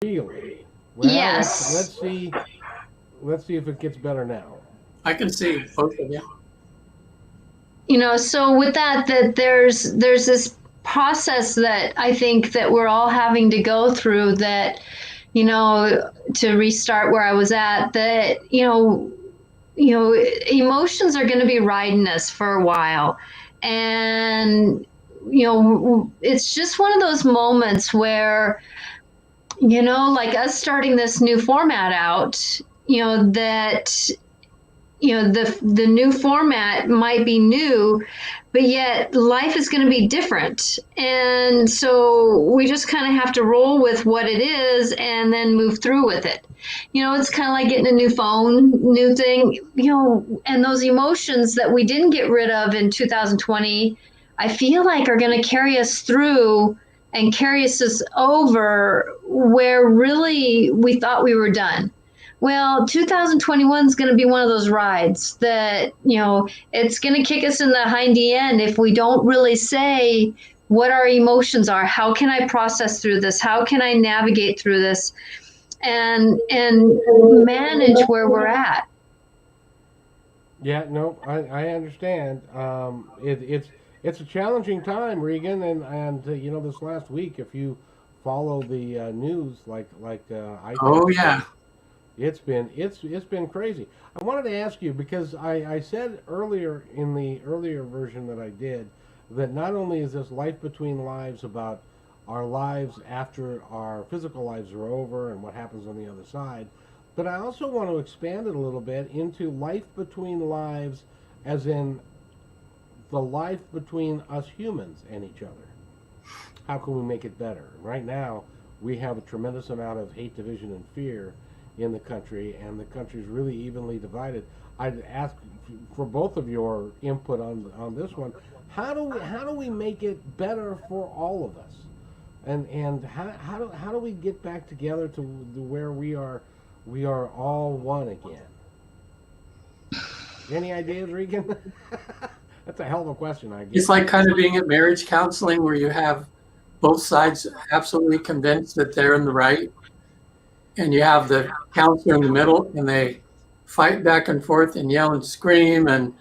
Really? Well, Yes. let's see. Let's see if it gets better now. I can see both of you. So with that there's this process that I think that we're all having to go through, that to restart where I was at, that emotions are going to be riding us for a while. And it's just one of those moments where, like us starting this new format out, that the new format might be new, but yet life is going to be different. And so we just kind of have to roll with what it is and then move through with it. It's kind of like getting a new phone, new thing, and those emotions that we didn't get rid of in 2020, I feel like are going to carry us through and carry us over where really we thought we were done. Well, 2021 is going to be one of those rides that, it's going to kick us in the hindy end if we don't really say what our emotions are. How can I process through this? How can I navigate through this and manage where we're at? Yeah, no, I understand. It's a challenging time, Regan, and this last week, if you follow the news like I Oh did, yeah. it's been crazy. I wanted to ask you because I said earlier in the earlier version that I did that not only is this life between lives about our lives after our physical lives are over and what happens on the other side, but I also want to expand it a little bit into life between lives, as in the life between us humans and each other. How can we make it better? Right now, we have a tremendous amount of hate, division, and fear in the country, and the country is really evenly divided. I'd ask for both of your input on this one. How do we make it better for all of us? And how do we get back together to where we are all one again? Any ideas, Regan? That's a hell of a question, I guess. It's like kind of being at marriage counseling where you have both sides absolutely convinced that they're in the right, and you have the counselor in the middle, and they fight back and forth and yell and scream, and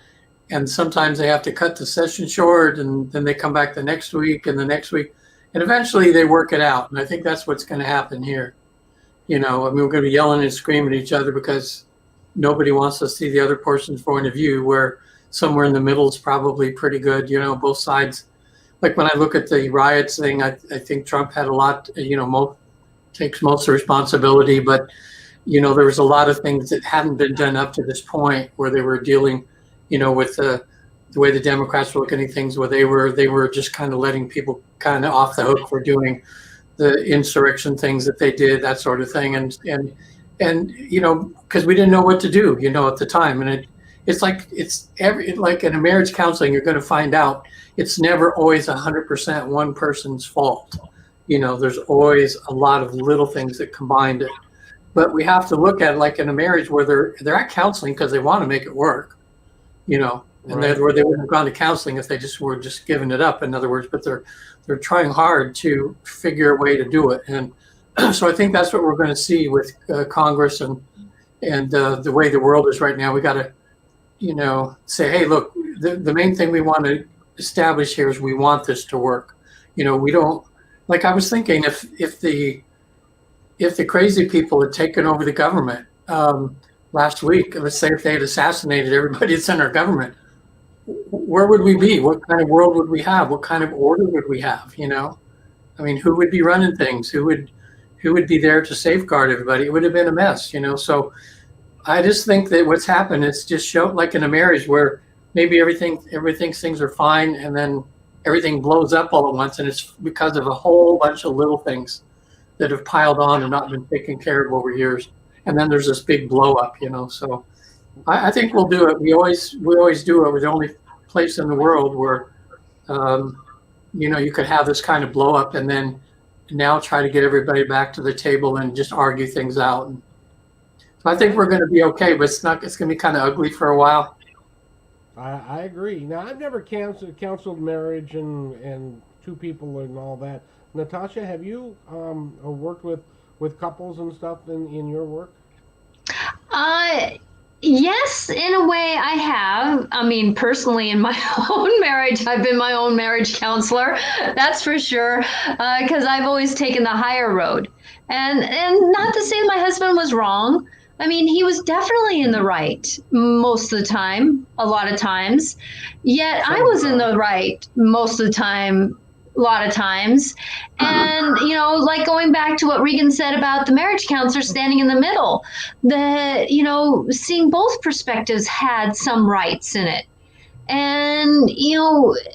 sometimes they have to cut the session short, and then they come back the next week and the next week, and eventually they work it out. And I think that's what's going to happen here. I mean, we're going to be yelling and screaming at each other because nobody wants to see the other person's point of view, where somewhere in the middle is probably pretty good. Both sides. Like when I look at the riots thing, I think Trump had a lot, takes most of the responsibility, but there was a lot of things that hadn't been done up to this point where they were dealing, with the way the Democrats were looking at things, where they were just kind of letting people kind of off the hook for doing the insurrection things that they did, that sort of thing, and because we didn't know what to do, at the time, and it's like in a marriage counseling, you're going to find out it's never always 100% one person's fault. There's always a lot of little things that combined it. But we have to look at it like in a marriage where they're at counseling because they want to make it work, and Right. where they wouldn't have gone to counseling if they were just giving it up. In other words, but they're trying hard to figure a way to do it, and so I think that's what we're going to see with Congress and the way the world is right now. We got to say, hey, look, the main thing we want to establish here is we want this to work. We don't, like I was thinking, if the crazy people had taken over the government last week, let's say if they had assassinated everybody that's in our government, where would we be? What kind of world would we have? What kind of order would we have? I mean, who would be running things? Who would be there to safeguard everybody? It would have been a mess. So I just think that what's happened is just show, like in a marriage where maybe things are fine, and then everything blows up all at once, and it's because of a whole bunch of little things that have piled on and not been taken care of over years. And then there's this big blow up, So I think we'll do it. We always do it. We're the only place in the world where you could have this kind of blow up, and then now try to get everybody back to the table and just argue things out. And so I think we're going to be okay, but it's going to be kind of ugly for a while. I agree. Now, I've never counseled marriage and two people and all that. Natasha, have you worked with couples and stuff in your work? Uh, yes, in a way I have. I mean, personally, in my own marriage, I've been my own marriage counselor. That's for sure. Because I've always taken the higher road, and not to say my husband was wrong. I mean, he was definitely in the right most of the time, a lot of times. Yet I was in the right most of the time, a lot of times. And, like going back to what Regan said about the marriage counselor standing in the middle, that, seeing both perspectives had some rights in it. And,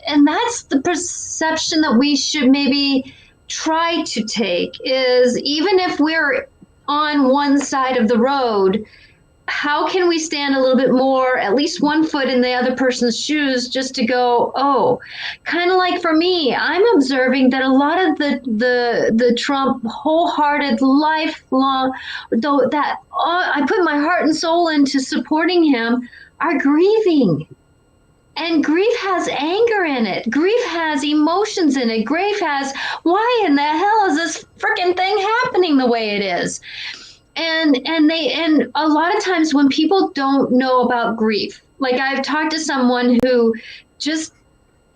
and that's the perception that we should maybe try to take, is even if we're on one side of the road, how can we stand a little bit more, at least one foot in the other person's shoes, just to go, oh, kind of like for me, I'm observing that a lot of the Trump wholehearted lifelong, though that I put my heart and soul into supporting him, are grieving. And grief has anger in it. Grief has emotions in it. Grief has, why in the hell is this freaking thing happening the way it is? And a lot of times when people don't know about grief, like I've talked to someone who just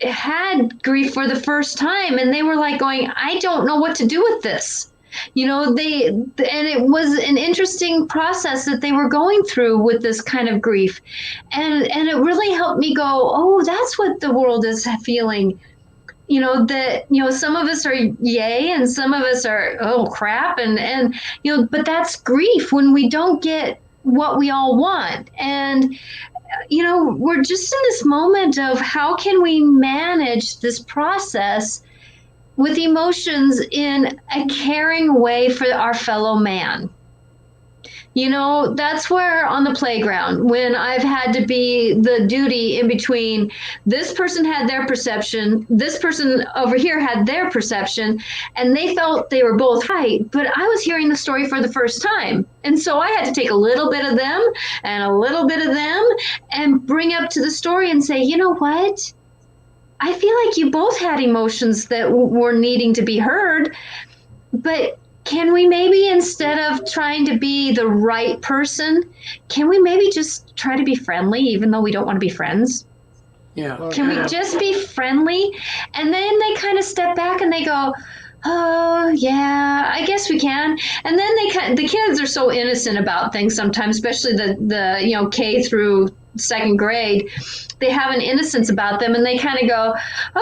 had grief for the first time, and they were like going, I don't know what to do with this. And it was an interesting process that they were going through with this kind of grief. And it really helped me go, oh, that's what the world is feeling. That, some of us are yay and some of us are, oh crap. And but that's grief when we don't get what we all want. And, we're just in this moment of how can we manage this process with emotions in a caring way for our fellow man. That's where on the playground, when I've had to be the duty in between, this person had their perception, this person over here had their perception, and they felt they were both right, but I was hearing the story for the first time. And so I had to take a little bit of them and a little bit of them and bring up to the story and say, you know what? I feel like you both had emotions that were needing to be heard, but can we maybe, instead of trying to be the right person, can we maybe just try to be friendly, even though we don't want to be friends? Yeah. Can we just be friendly? And then they kind of step back and they go, oh, yeah, I guess we can. And then the kids are so innocent about things sometimes, especially the K through second grade. They have an innocence about them, and they kind of go,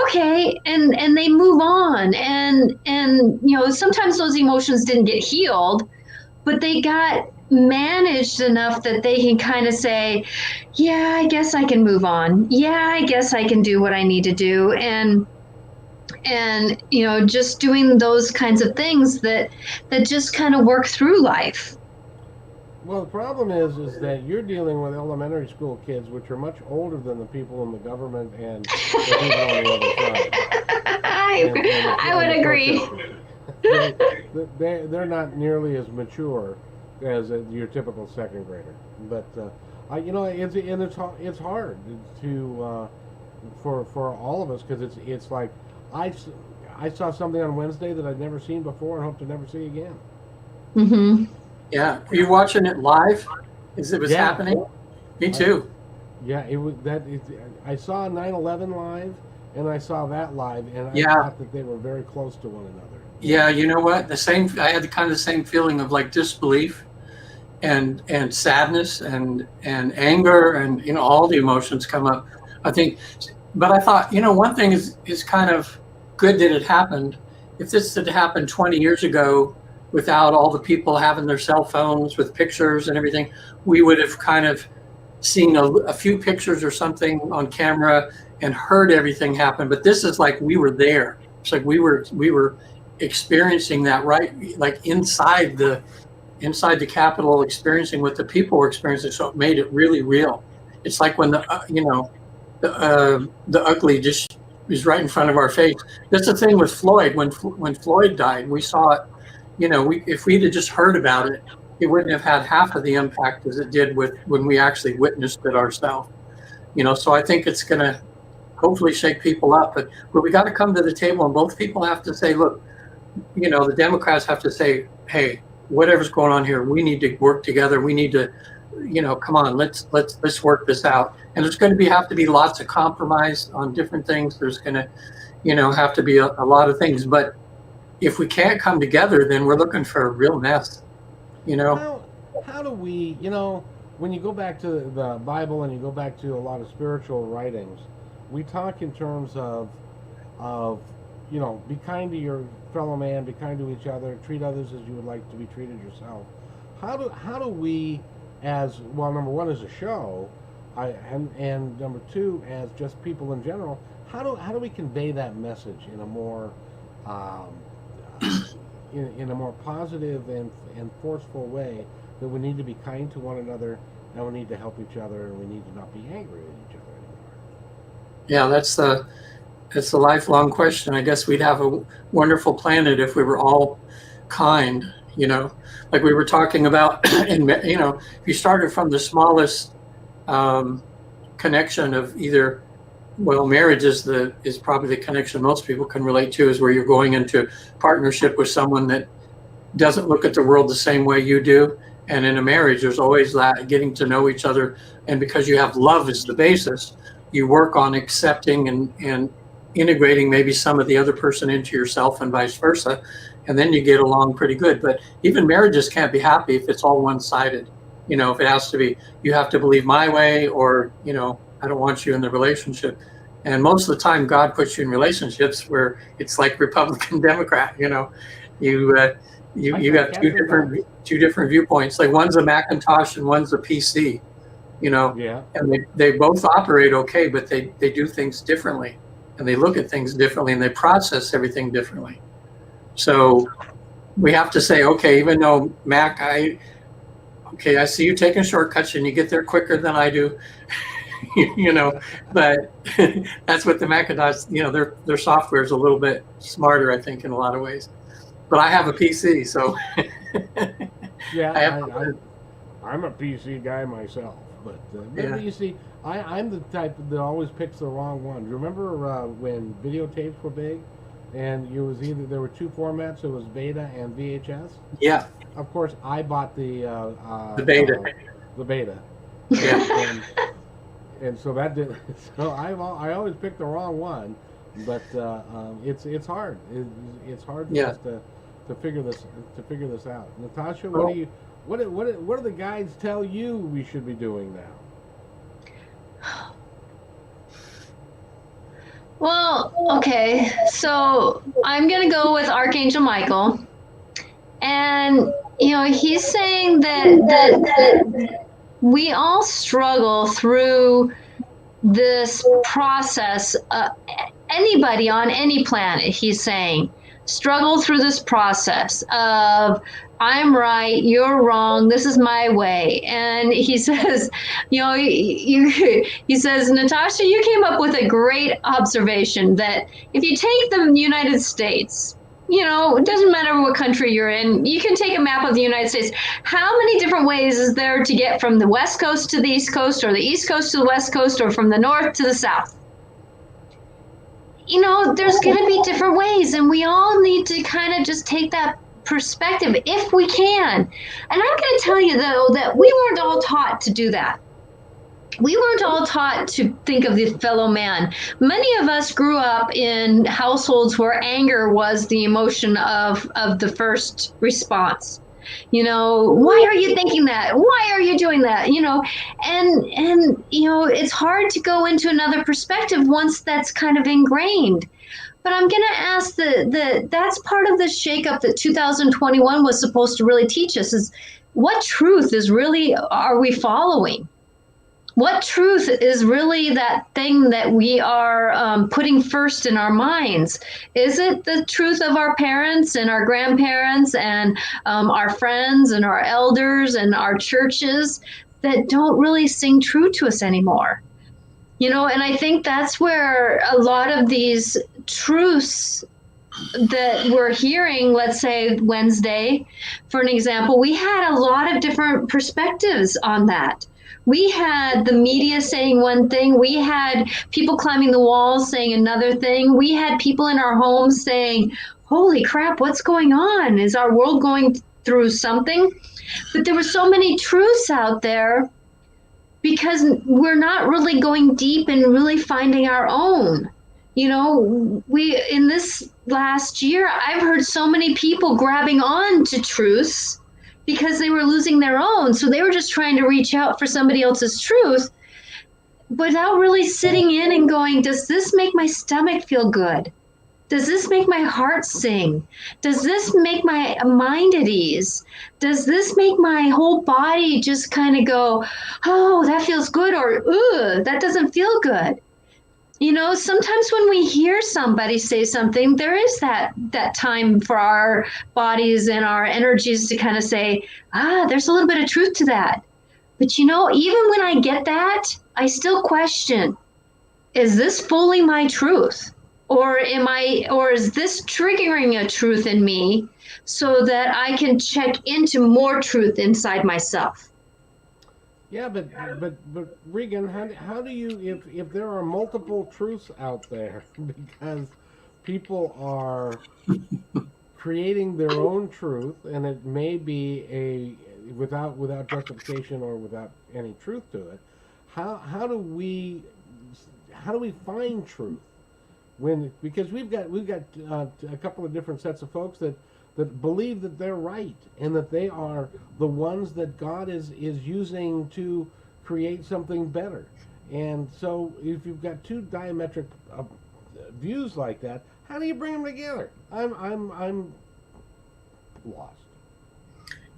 okay, and they move on. And sometimes those emotions didn't get healed, but they got managed enough that they can kind of say, yeah, I guess I can move on. Yeah, I guess I can do what I need to do. And just doing those kinds of things that just kind of work through life. Well, the problem is that you're dealing with elementary school kids, which are much older than the people in the government and the people on the other side. I would agree. They're not nearly as mature as your typical second grader. But it's hard to for all of us, because it's like I saw something on Wednesday that I'd never seen before and hope to never see again. Mm-hmm. Yeah. Were you watching it live as it was happening? Me too. I saw 9/11 live, and I saw that live, and I thought that they were very close to one another. Yeah, you know what? I had the same feeling of like disbelief and sadness and anger, and all the emotions come up. I think, but I thought, one thing is kind of good that it happened. If this had happened 20 years ago, without all the people having their cell phones with pictures and everything, we would have kind of seen a few pictures or something on camera and heard everything happen. But this is like we were there. It's like we were experiencing that, right? Like inside the Capitol, experiencing what the people were experiencing. So it made it really real. It's like when the ugly just is right in front of our face. That's the thing with Floyd. When Floyd died, we saw it. If we'd have just heard about it, it wouldn't have had half of the impact as it did when we actually witnessed it ourselves. So I think it's going to hopefully shake people up. But we got to come to the table, and both people have to say, look, the Democrats have to say, hey, whatever's going on here, we need to work together. We need to, come on, let's work this out. And there's going to have to be lots of compromise on different things. There's going to, have to be a lot of things. But if we can't come together, then we're looking for a real mess, How do we, when you go back to the Bible and you go back to a lot of spiritual writings, we talk in terms of be kind to your fellow man, be kind to each other, treat others as you would like to be treated yourself. How do we, as well, number one, as a show, and number two, as just people in general, how do we convey that message in a more in a more positive and forceful way, that we need to be kind to one another, and we need to help each other, and we need to not be angry at each other anymore? Yeah, that's the lifelong question. I guess we'd have a wonderful planet if we were all kind, like we were talking about. And, if you started from the smallest connection of either, well, marriage is probably the connection most people can relate to, is where you're going into partnership with someone that doesn't look at the world the same way you do. And in a marriage, there's always that getting to know each other. And because you have love as the basis, you work on accepting and integrating maybe some of the other person into yourself and vice versa. And then you get along pretty good. But even marriages can't be happy if it's all one-sided. If it has to be, you have to believe my way, or, I don't want you in the relationship. And most of the time, God puts you in relationships where it's like Republican, Democrat. You got two different viewpoints. Like one's a Macintosh and one's a PC. Yeah. And they both operate okay, but they do things differently, and they look at things differently, and they process everything differently. So we have to say, okay, even though Mac, I see you taking shortcuts and you get there quicker than I do. But that's what the Macintosh, their software is a little bit smarter, I think, in a lot of ways. But I have a PC, so yeah, I'm a PC guy myself. But yeah. You see, I'm the type that always picks the wrong one. Remember when videotapes were big, and there were two formats. It was Beta and VHS. Yeah. Of course, I bought the Beta. The Beta. Yeah. And so that did. So I always pick the wrong one, but it's hard. It's hard for us to figure this out. Natasha, what do the guides tell you we should be doing now? Well, okay, so I'm going to go with Archangel Michael. And, he's saying that we all struggle through this process. Anybody on any planet, he's saying, struggle through this process of, I'm right, you're wrong, this is my way. And he says, he says, Natasha, you came up with a great observation that if you take the United States, it doesn't matter what country you're in, you can take a map of the United States. How many different ways is there to get from the West Coast to the East Coast, or the East Coast to the West Coast, or from the North to the South? There's going to be different ways, and we all need to kind of just take that perspective if we can. And I'm going to tell you, though, that we weren't all taught to do that. We weren't all taught to think of the fellow man. Many of us grew up in households where anger was the emotion of the first response. Why are you thinking that? Why are you doing that? And it's hard to go into another perspective once that's kind of ingrained. But I'm going to ask that's part of the shakeup that 2021 was supposed to really teach us, is what truth are we following? What truth is really that thing that we are putting first in our minds? Is it the truth of our parents and our grandparents and our friends and our elders and our churches that don't really sing true to us anymore? And I think that's where a lot of these truths that we're hearing, let's say Wednesday, for an example, we had a lot of different perspectives on that. We had the media saying one thing. We had people climbing the walls saying another thing. We had people in our homes saying, holy crap, what's going on? Is our world going through something. But there were so many truths out there because we're not really going deep and really finding our own. You know, we in this last year, I've heard so many people grabbing on to truths because they were losing their own. So they were just trying to reach out for somebody else's truth without really sitting in and going, does this make my stomach feel good? Does this make my heart sing? Does this make my mind at ease? Does this make my whole body just kind of go, oh, that feels good, or ugh, that doesn't feel good? You know, sometimes when we hear somebody say something, there is that time for our bodies and our energies to kind of say, there's a little bit of truth to that. But you know, even when I get that, I still question, is this fully my truth? Or is this triggering a truth in me so that I can check into more truth inside myself? Yeah, but Regan, how do you, if there are multiple truths out there, because people are creating their own truth, and it may be without justification or without any truth to it, how do we find truth? Because we've got a couple of different sets of folks that believe that they're right and that they are the ones that God is using to create something better. And so if you've got two diametric views like that, how do you bring them together? I'm lost.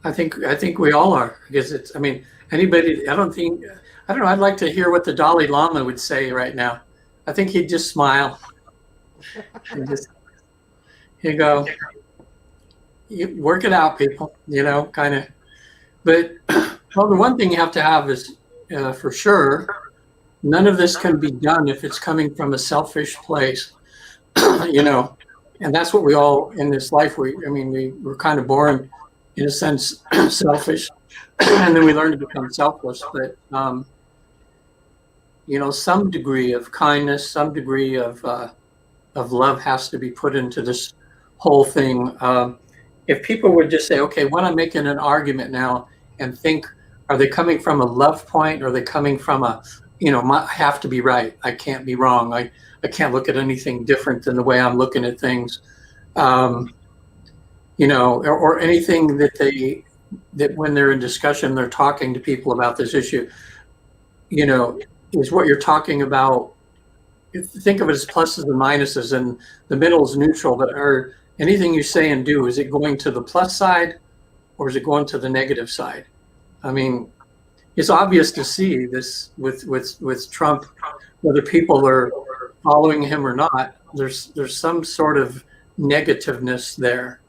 I think we all are, because it's, I mean, anybody, I don't know, I'd like to hear what the Dalai Lama would say right now. I think he'd just smile. And just, he'd go, you work it out, people, you know, kind of. But, well, the one thing you have to have is, for sure, none of this can be done if it's coming from a selfish place, you know. And that's what we all, in this life, we're kind of born, in a sense, selfish, and then we learn to become selfless. But, you know, some degree of kindness, some degree of love has to be put into this whole thing. If people would just say, okay, when I'm making an argument now, and think, are they coming from a love point, or are they coming from a, you know, I have to be right, I can't be wrong, I can't look at anything different than the way I'm looking at things, you know, or anything that when they're in discussion, they're talking to people about this issue, you know, is what you're talking about. Think of it as pluses and minuses, and the middle is neutral. But are anything you say and do, is it going to the plus side, or is it going to the negative side? I mean, it's obvious to see this with Trump, whether people are following him or not. There's some sort of negativeness there,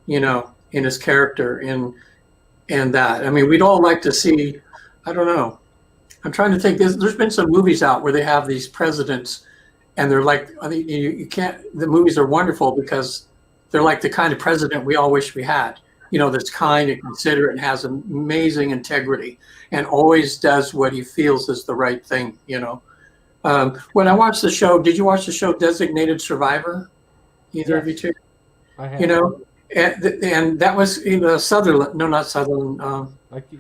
you know, in his character, and that. I mean, we'd all like to see. I don't know. I'm trying to think. There's been some movies out where they have these presidents, and they're like, I mean, you can't. The movies are wonderful because they're like the kind of president we all wish we had. You know, that's kind and considerate and has amazing integrity and always does what he feels is the right thing. You know, when I watched the show, did you watch the show Designated Survivor? Either of you two? I have. You know, and that was, you know, Sutherland. No, not Sutherland. Or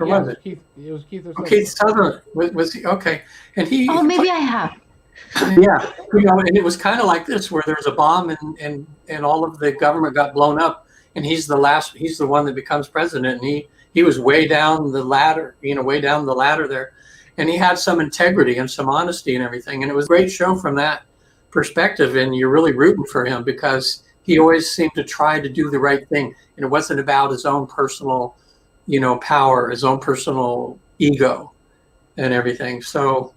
was it? It was Keith or something. Keith Sutherland was he? Okay, and he. Oh, maybe I have. Yeah, you know, and it was kind of like this, where there was a bomb and all of the government got blown up, and he's the one that becomes president, and he was way down the ladder, you know, way down the ladder there, and he had some integrity and some honesty and everything, and it was a great show from that perspective, and you're really rooting for him because he always seemed to try to do the right thing, and it wasn't about his own personal, you know, power, his own personal ego and everything. So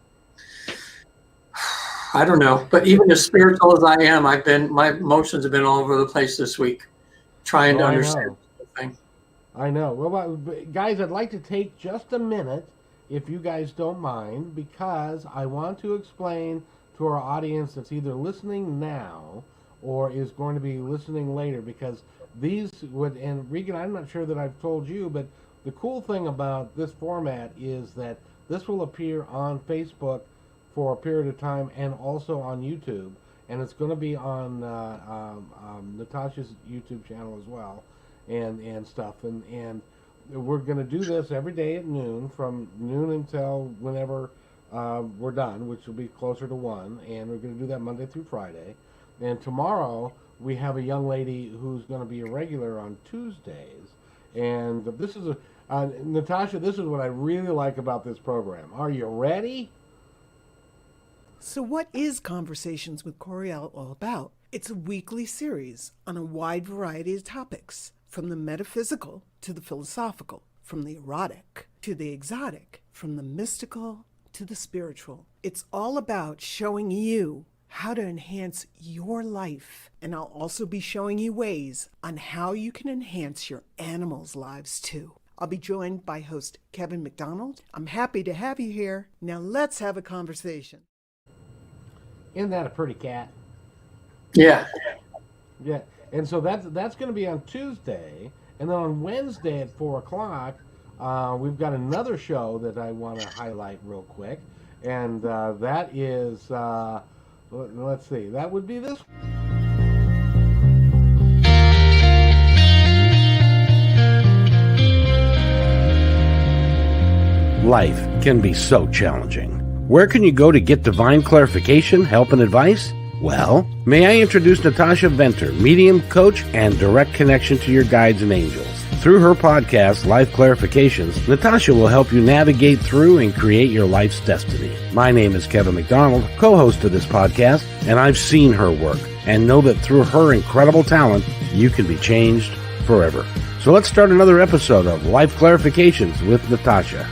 I don't know, but even as spiritual as I am, my emotions have been all over the place this week, trying to understand everything. I know. Well, guys, I'd like to take just a minute, if you guys don't mind, because I want to explain to our audience that's either listening now or is going to be listening later, because these would, and Regan, I'm not sure that I've told you, but the cool thing about this format is that this will appear on Facebook for a period of time and also on YouTube, and it's going to be on Natasha's YouTube channel as well. and stuff. And we're going to do this every day at noon, from noon until whenever we're done, which will be closer to 1. And we're going to do that Monday through Friday. And tomorrow we have a young lady who's going to be a regular on Tuesdays. And this is Natasha, this is what I really like about this program. Are you ready? So what is Conversations with Coriel all about? It's a weekly series on a wide variety of topics, from the metaphysical to the philosophical, from the erotic to the exotic, from the mystical to the spiritual. It's all about showing you how to enhance your life. And I'll also be showing you ways on how you can enhance your animals' lives too. I'll be joined by host Kevin McDonald. I'm happy to have you here. Now let's have a conversation. Isn't that a pretty cat? Yeah. Yeah. And so that's going to be on Tuesday. And then on Wednesday at 4 o'clock, we've got another show that I want to highlight real quick. And that is, let's see, that would be this. Life can be so challenging. Where can you go to get divine clarification, help, and advice? Well, may I introduce Natasha Venter, medium, coach, and direct connection to your guides and angels. Through her podcast, Life Clarifications, Natasha will help you navigate through and create your life's destiny. My name is Kevin McDonald, co-host of this podcast, and I've seen her work and know that through her incredible talent, you can be changed forever. So let's start another episode of Life Clarifications with Natasha.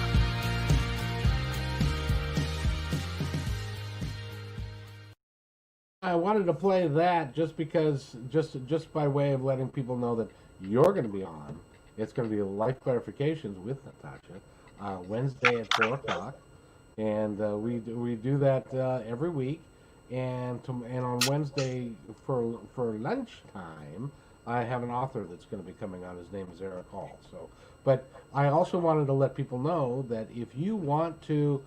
I wanted to play that just because, just by way of letting people know that you're going to be on. It's going to be Life Clarifications with Natasha, Wednesday at 4 o'clock, and we do that every week. And on Wednesday for lunchtime, I have an author that's going to be coming on. His name is Eric Hall. So, but I also wanted to let people know that if you want to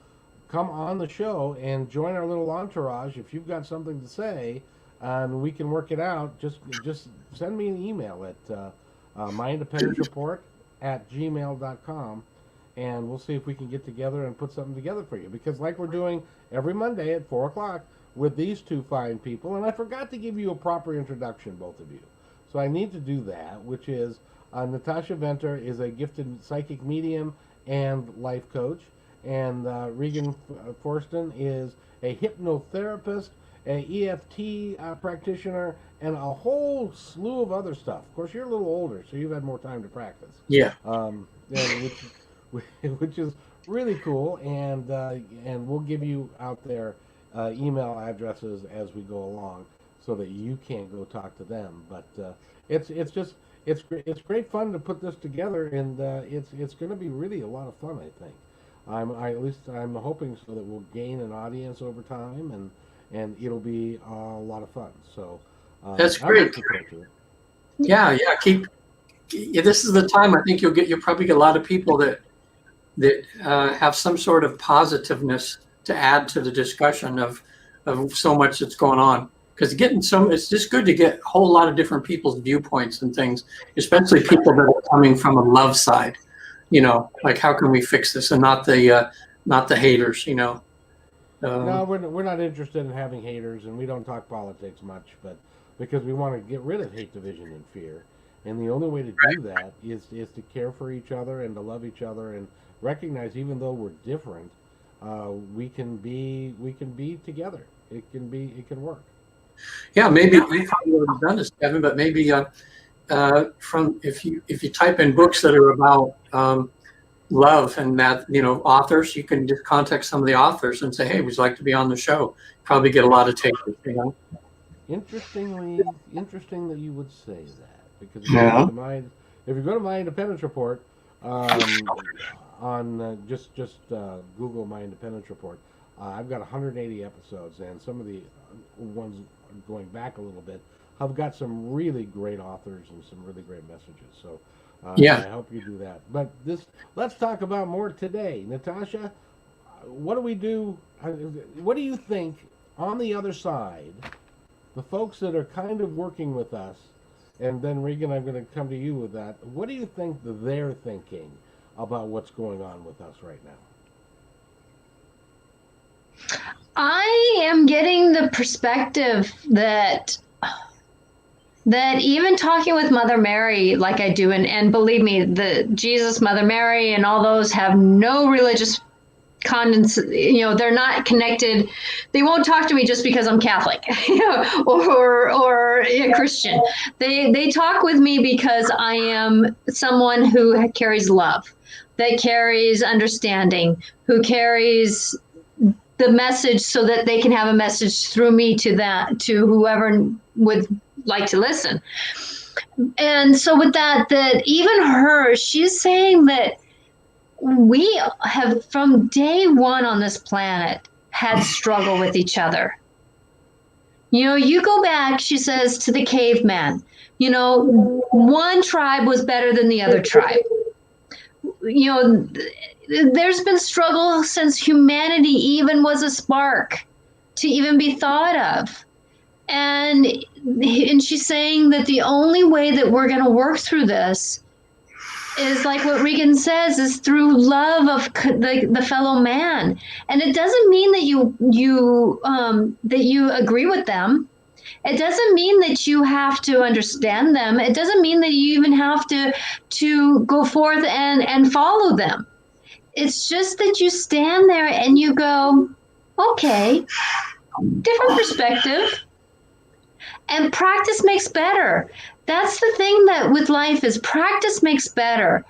come on the show and join our little entourage, if you've got something to say, and we can work it out, just send me an email at myindependencereport@gmail.com, and we'll see if we can get together and put something together for you. Because like we're doing every Monday at 4 o'clock with these two fine people, and I forgot to give you a proper introduction, both of you. So I need to do that, which is Natasha Venter is a gifted psychic medium and life coach. And Regan Forston is a hypnotherapist, an EFT practitioner, and a whole slew of other stuff. Of course, you're a little older, so you've had more time to practice. Yeah. Which is really cool, and we'll give you out their email addresses as we go along, so that you can go talk to them. But it's great fun to put this together, and it's going to be really a lot of fun, I think. I'm hoping so that we'll gain an audience over time, and it'll be a lot of fun. So that's great. Yeah. This is the time I think you'll probably get a lot of people that have some sort of positiveness to add to the discussion of so much that's going on. Because it's just good to get a whole lot of different people's viewpoints and things, especially people that are coming from a love side. Like how can we fix this, and not the haters, No, we're not interested in having haters, and we don't talk politics much, but because we want to get rid of hate, division, and fear. And the only way to do that is to care for each other and to love each other and recognize, even though we're different, we can be together. It can work. Yeah, maybe you probably would have done this, Kevin, but maybe if you type in books that are about love and that, authors, you can just contact some of the authors and say, hey, would you like to be on the show? Probably get a lot of takers. Interesting that you would say that, because if you go to my Independence Report, on just Google My Independence Report, I've got 180 episodes, and some of the ones going back a little bit have got some really great authors and some really great messages. So I hope you do that. But let's talk about more today. Natasha, what do we do? What do you think on the other side, the folks that are kind of working with us And then, Regan, I'm going to come to you with that. What do you think they're thinking about what's going on with us right now? I am getting the perspective that even talking with Mother Mary like I do, and believe me, the Jesus, Mother Mary, and all those have no religious they're not connected. They won't talk to me just because I'm Catholic, or a Christian. They talk with me because I am someone who carries love, that carries understanding, who carries the message so that they can have a message through me to whoever would like to listen. And so with that even her, she's saying that we have from day one on this planet had struggle with each other. You go back, she says, to the caveman. One tribe was better than the other tribe. There's been struggle since humanity even was a spark to even be thought of. And she's saying that the only way that we're going to work through this is like what Regan says, is through love of the fellow man. And it doesn't mean that you agree with them. It doesn't mean that you have to understand them. It doesn't mean that you even have to go forth and follow them. It's just that you stand there and you go, okay, different perspective. And practice makes better. That's the thing that with life is practice makes better.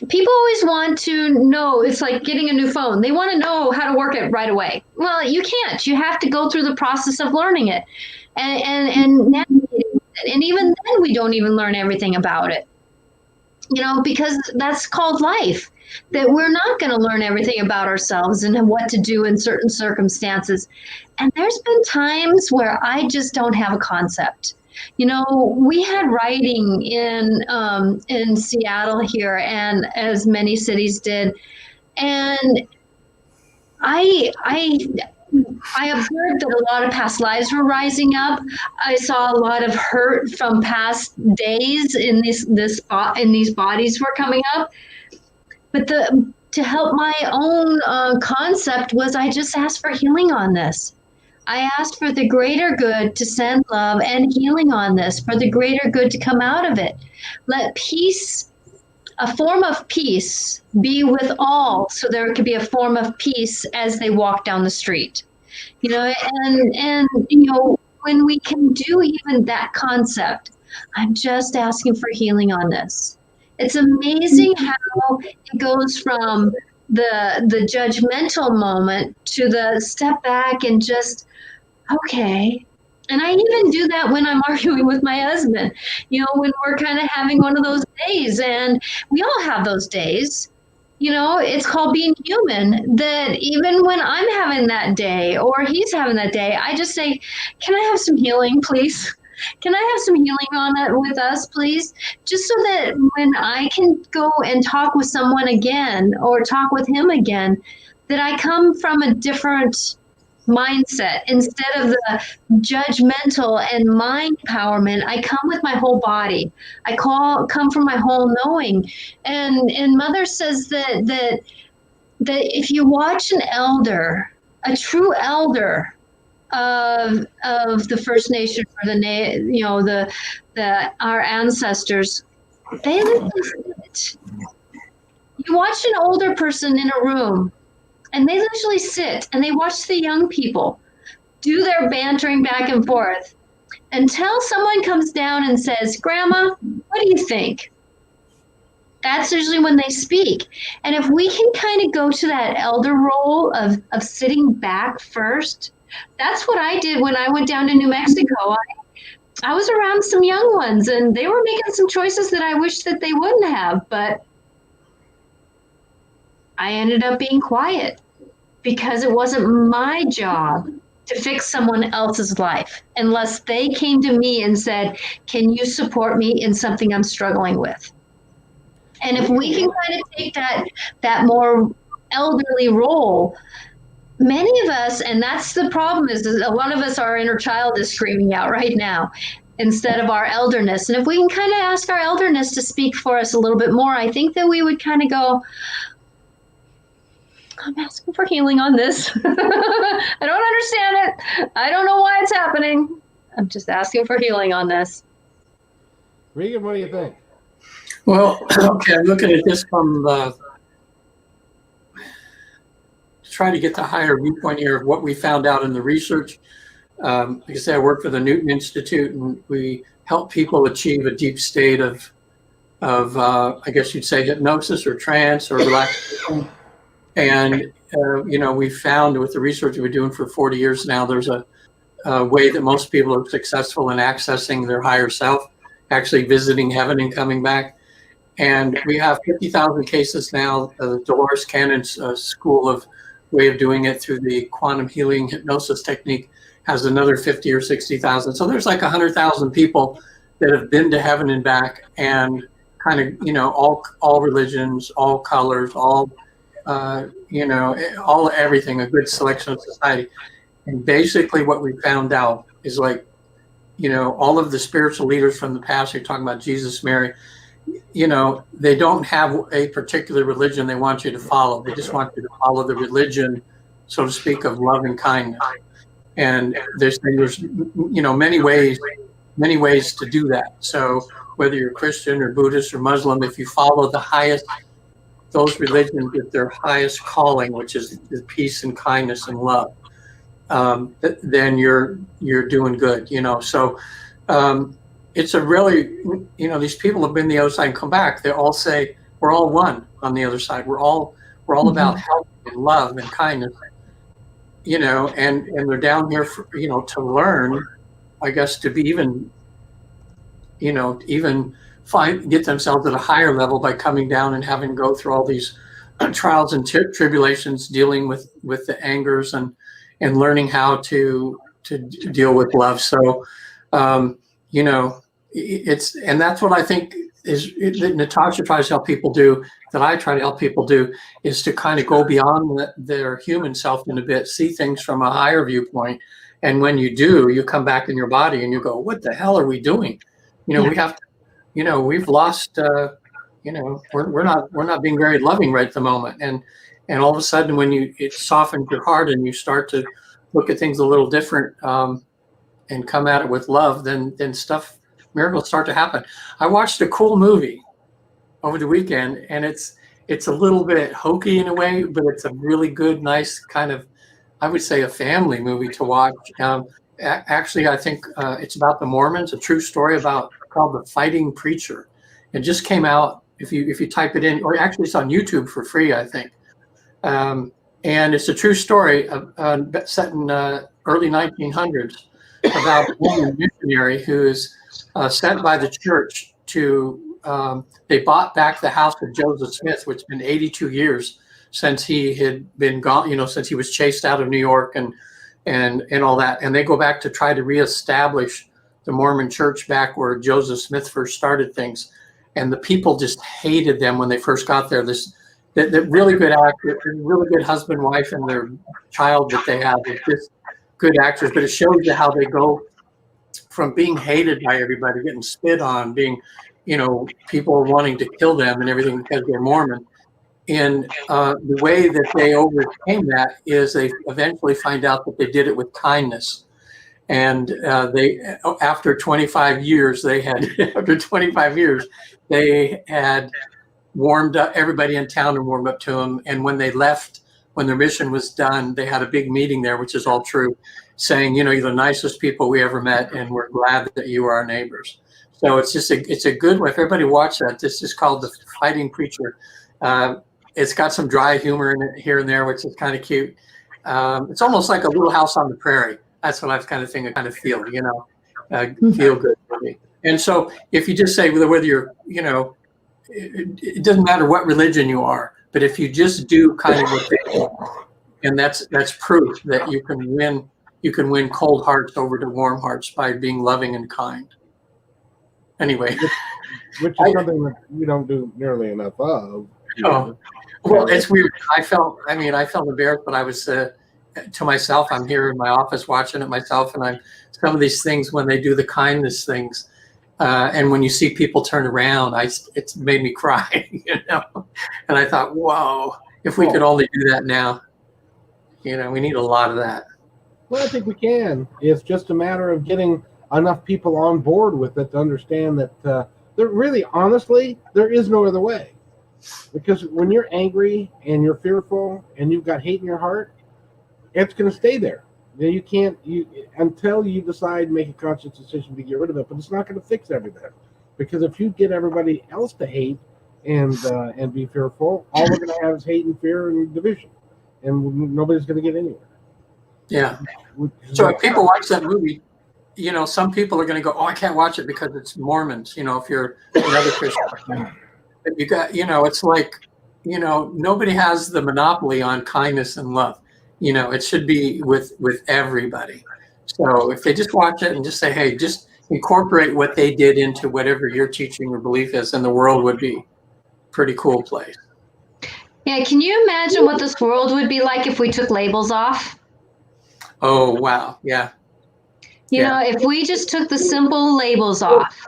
People always want to know, it's like getting a new phone. They want to know how to work it right away. Well, you can't. You have to go through the process of learning it and navigating it. And even then, we don't even learn everything about it. Because that's called life, that we're not going to learn everything about ourselves and what to do in certain circumstances. And there's been times where I just don't have a concept. We had rioting in Seattle here, and as many cities did, and I observed that a lot of past lives were rising up. I saw a lot of hurt from past days in these bodies were coming up. But to help my own concept was I just asked for healing on this. I asked for the greater good to send love and healing on this, for the greater good to come out of it. Let peace, a form of peace, be with all, so there could be a form of peace as they walk down the street. And when we can do even that concept, I'm just asking for healing on this. It's amazing how it goes from the judgmental moment to the step back and just, okay. And I even do that when I'm arguing with my husband, when we're kind of having one of those days, and we all have those days. It's called being human, that even when I'm having that day or he's having that day, I just say, can I have some healing, please? Can I have some healing on that with us, please? Just so that when I can go and talk with someone again or talk with him again, that I come from a different mindset. Instead of the judgmental and mind empowerment, I come with my whole body. I come from my whole knowing. And Mother says that if you watch an elder, a true elder of the First Nation or our ancestors, they sit. You watch an older person in a room, and they literally sit and they watch the young people do their bantering back and forth until someone comes down and says, Grandma, what do you think? That's usually when they speak. And if we can kind of go to that elder role of sitting back first, that's what I did when I went down to New Mexico. I was around some young ones, and they were making some choices that I wish that they wouldn't have, but I ended up being quiet because it wasn't my job to fix someone else's life unless they came to me and said, can you support me in something I'm struggling with? And if we can kind of take that more elderly role, many of us, and that's the problem, is a lot of us, our inner child is screaming out right now. instead of our elderness. And if we can kind of ask our elderness to speak for us a little bit more, I think that we would kind of go, I'm asking for healing on this. I don't understand it. I don't know why it's happening. I'm just asking for healing on this. Regan, what do you think? Well, okay, I'm looking at this from try to get the higher viewpoint here of what we found out in the research. Like I say, I work for the Newton Institute, and we help people achieve a deep state of I guess you'd say hypnosis or trance or relaxation. And we found with the research we've been doing for 40 years now, there's a way that most people are successful in accessing their higher self, actually visiting heaven and coming back. And we have 50,000 cases now. Dolores Cannon's school of way of doing it through the quantum healing hypnosis technique has another 50 or 60,000. So there's like 100,000 people that have been to heaven and back, and kind of, all religions, all colors, all everything, a good selection of society. And basically what we found out is all of the spiritual leaders from the past, you're talking about Jesus, Mary, they don't have a particular religion they want you to follow. They just want you to follow the religion, so to speak, of love and kindness. And there's many ways to do that. So whether you're Christian or Buddhist or Muslim, if you follow those religions with their highest calling, which is peace and kindness and love, then you're doing good. So it's a really, these people have been on the other side and come back. They all say we're all one on the other side. We're all about help and love and kindness. And they're down here for, to learn, I guess, to be even get themselves at a higher level by coming down and having to go through all these trials and tribulations, dealing with the angers and learning how to deal with love. So, and that's what I think that Natasha tries to help people do, that I try to help people do, is to kind of go beyond their human self in a bit, see things from a higher viewpoint. And when you do, you come back in your body and you go, what the hell are we doing? We have to, we've lost, we're not being very loving right at the moment. And all of a sudden when it softens your heart and you start to look at things a little different, and come at it with love, then miracles start to happen. I watched a cool movie over the weekend, and it's a little bit hokey in a way, but it's a really good, nice kind of, I would say, a family movie to watch. Actually, I think it's about the Mormons, a true story called The Fighting Preacher. It just came out. If you type it in, or actually it's on YouTube for free, I think. And it's a true story set in early 1900s about a woman missionary who is sent by the church to. They bought back the house of Joseph Smith, which had been 82 years since he had been gone. Since he was chased out of New York and all that. And they go back to try to reestablish the Mormon church back where Joseph Smith first started things. And the people just hated them when they first got there. That really good actor, really good husband, wife, and their child that they have is just good actors. But it shows you how they go from being hated by everybody, getting spit on, being, people wanting to kill them and everything because they're Mormon. And the way that they overcame that is they eventually find out that they did it with kindness. And after 25 years, they had warmed up everybody in town and warmed up to them. And when they left, when their mission was done, they had a big meeting there, which is all true, saying, you're the nicest people we ever met, and we're glad that you are our neighbors. So it's a good one. If everybody watch that, this is called The Fighting Preacher. It's got some dry humor in it here and there, which is kind of cute. It's almost like a Little House on the Prairie. That's what I kind of feel, feel good for me. And so if you just say whether you're, it doesn't matter what religion you are, but if you just do kind of what they do, and that's proof that you can win cold hearts over to warm hearts by being loving and kind. Anyway. Which is something that we don't do nearly enough of. Oh, well, it's weird. I felt embarrassed, but I was to myself. I'm here in my office watching it myself, and some of these things when they do the kindness things, and when you see people turn around, it's made me cry, And I thought, whoa, if we could only do that now, we need a lot of that. Well, I think we can. It's just a matter of getting enough people on board with it to understand that there really, honestly, there is no other way. Because when you're angry and you're fearful and you've got hate in your heart, it's going to stay there. You can't until you decide, make a conscious decision to get rid of it. But it's not going to fix everything, because if you get everybody else to hate and be fearful, all we're going to have is hate and fear and division, and nobody's going to get anywhere. Yeah. So if people watch that movie, some people are going to go, "Oh, I can't watch it because it's Mormons." If you're another Christian, but you got, it's like, nobody has the monopoly on kindness and love. It should be with everybody. So if they just watch it and just say, "Hey, just incorporate what they did into whatever your teaching or belief is," and the world would be a pretty cool place. Yeah, can you imagine what this world would be like if we took labels off? Oh, wow. Yeah. You know, if we just took the simple labels off,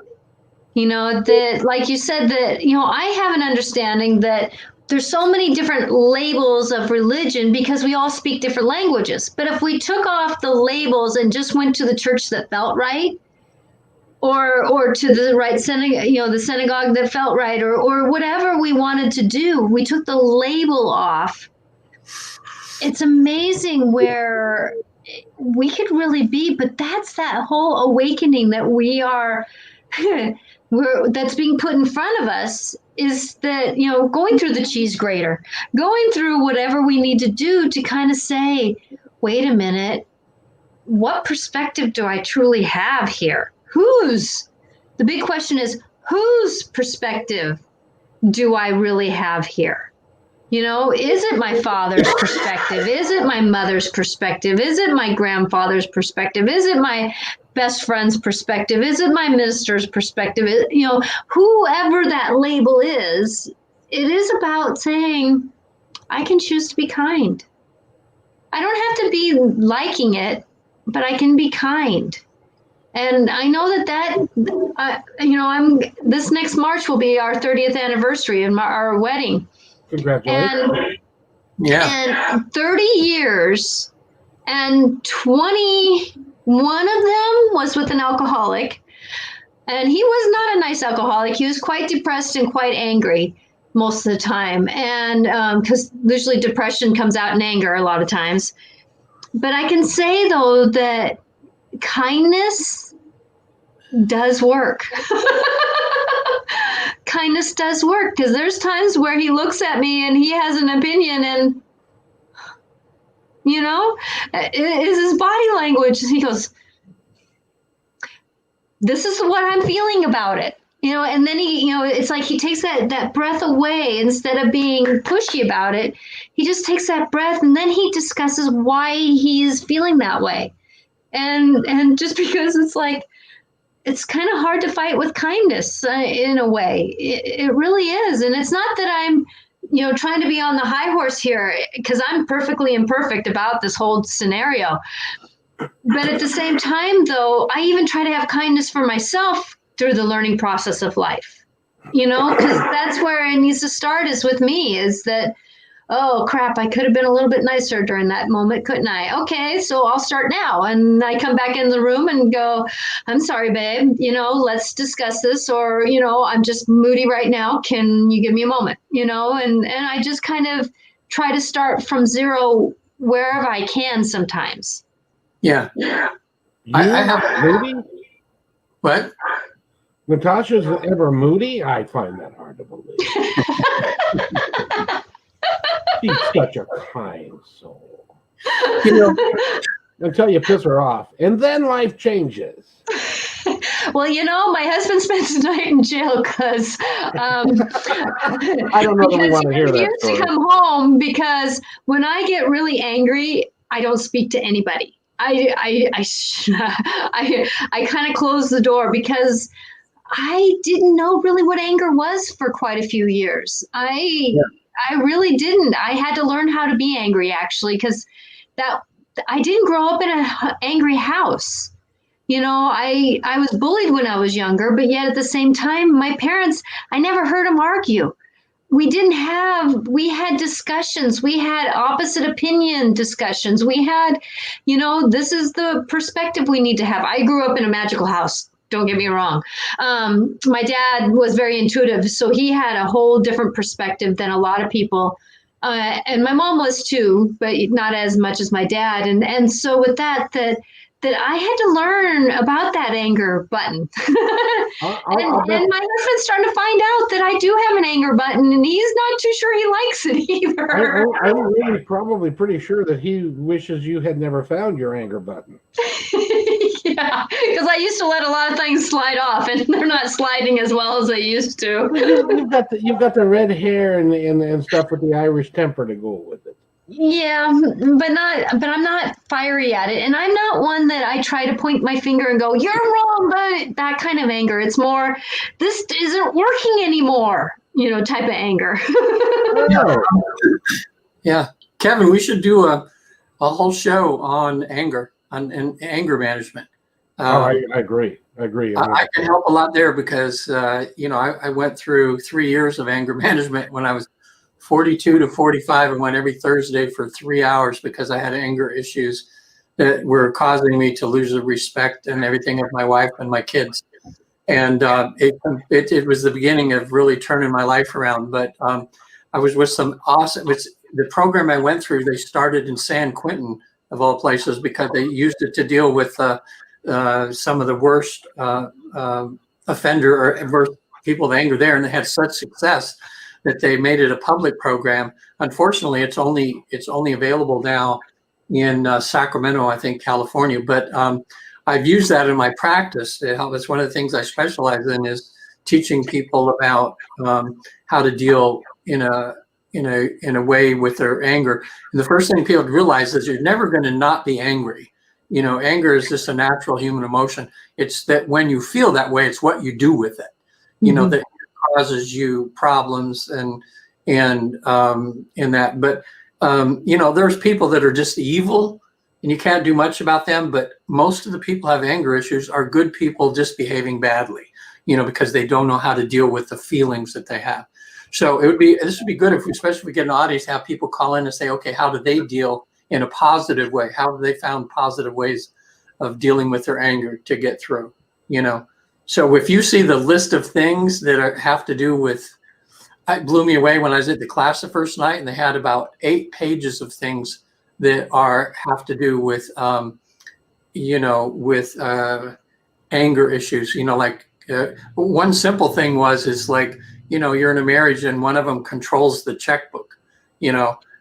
that, like you said, that, I have an understanding that there's so many different labels of religion because we all speak different languages. But if we took off the labels and just went to the church that felt right, or to the right synagogue, the synagogue that felt right, or whatever we wanted to do, we took the label off. It's amazing where we could really be, but that's that whole awakening that we are, that's being put in front of us, is that, going through the cheese grater, going through whatever we need to do to kind of say, wait a minute, what perspective do I truly have here? The big question is, whose perspective do I really have here? Is it my father's perspective? Is it my mother's perspective? Is it my grandfather's perspective? Is it my best friend's perspective? Is it my minister's perspective? Whoever that label is, it is about saying, I can choose to be kind. I don't have to be liking it, but I can be kind. And I know this next March will be our 30th anniversary and our wedding. Congratulations. And 30 years and 21 of them was with an alcoholic. And he was not a nice alcoholic. He was quite depressed and quite angry most of the time. And because usually depression comes out in anger a lot of times. But I can say, though, that kindness does work. Kindness does work, because there's times where he looks at me and he has an opinion, and is his body language. He goes, this is what I'm feeling about it, and then he, it's like he takes that breath away. Instead of being pushy about it, he just takes that breath, and then he discusses why he's feeling that way. And just because it's like, it's kind of hard to fight with kindness in a way. It really is. And it's not that I'm, trying to be on the high horse here, because I'm perfectly imperfect about this whole scenario. But at the same time, though, I even try to have kindness for myself through the learning process of life, because that's where it needs to start, is with me, is that, oh, crap, I could have been a little bit nicer during that moment, couldn't I? Okay, so I'll start now. And I come back in the room and go, I'm sorry, babe, let's discuss this. Or, I'm just moody right now. Can you give me a moment? And I just kind of try to start from zero wherever I can sometimes. Yeah. I have moody? What? Natasha's ever moody? I find that hard to believe. She's such a kind soul. Until you piss her off. And then life changes. Well, my husband spent the night in jail because I don't know that we want to hear that story. To come home, because when I get really angry, I don't speak to anybody. I kind of close the door, because I didn't know really what anger was for quite a few years. I really didn't. I had to learn how to be angry, actually, because I didn't grow up in an angry house. You know, I was bullied when I was younger, but yet at the same time, my parents, I never heard them argue. We had discussions. We had opposite opinion discussions. We had, this is the perspective we need to have. I grew up in a magical house. Don't get me wrong. My dad was very intuitive, so he had a whole different perspective than a lot of people. And my mom was too, but not as much as my dad. And so with that I had to learn about that anger button. And my husband's starting to find out that I do have an anger button, and he's not too sure he likes it either. I'm really probably pretty sure that he wishes you had never found your anger button. Yeah, because I used to let a lot of things slide off, and they're not sliding as well as they used to. You've got the red hair and stuff with the Irish temper to go with it. Yeah, but I'm not fiery at it. And I'm not one that I try to point my finger and go, you're wrong, but that kind of anger. It's more, this isn't working anymore, type of anger. Yeah. Kevin, we should do a whole show on anger and anger management. I agree. I can help a lot there because, I went through 3 years of anger management when I was 42 to 45 and went every Thursday for 3 hours because I had anger issues that were causing me to lose the respect and everything of my wife and my kids. And it was the beginning of really turning my life around. But I was with some awesome, the program I went through, they started in San Quentin of all places because they used it to deal with some of the worst offender or worst people with anger there. And they had such success that they made it a public program. Unfortunately, it's only available now in Sacramento, I think, California. But I've used that in my practice. It's one of the things I specialize in is teaching people about how to deal in a way with their anger. And the first thing people realize is you're never going to not be angry. Anger is just a natural human emotion. It's that when you feel that way, it's what you do with it. That causes you problems and that. But there's people that are just evil and you can't do much about them. But most of the people who have anger issues are good people just behaving badly, because they don't know how to deal with the feelings that they have. So this would be good especially if we get an audience, have people call in and say, okay, how do they deal in a positive way? How have they found positive ways of dealing with their anger to get through, So if you see the list of things that have to do with, it blew me away when I was at the class the first night, and they had about 8 pages of things that have to do with, anger issues. One simple thing is you're in a marriage and one of them controls the checkbook,